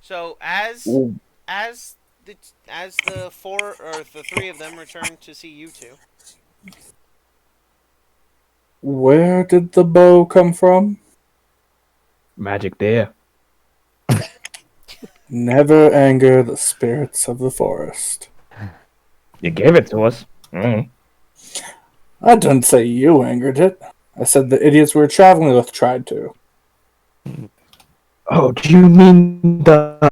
So as the four or the three of them return to see you two. Where did the bow come from? Magic deer. Never anger the spirits of the forest. You gave it to us. I didn't say you angered it. I said the idiots we were traveling with tried to. Oh, do you mean the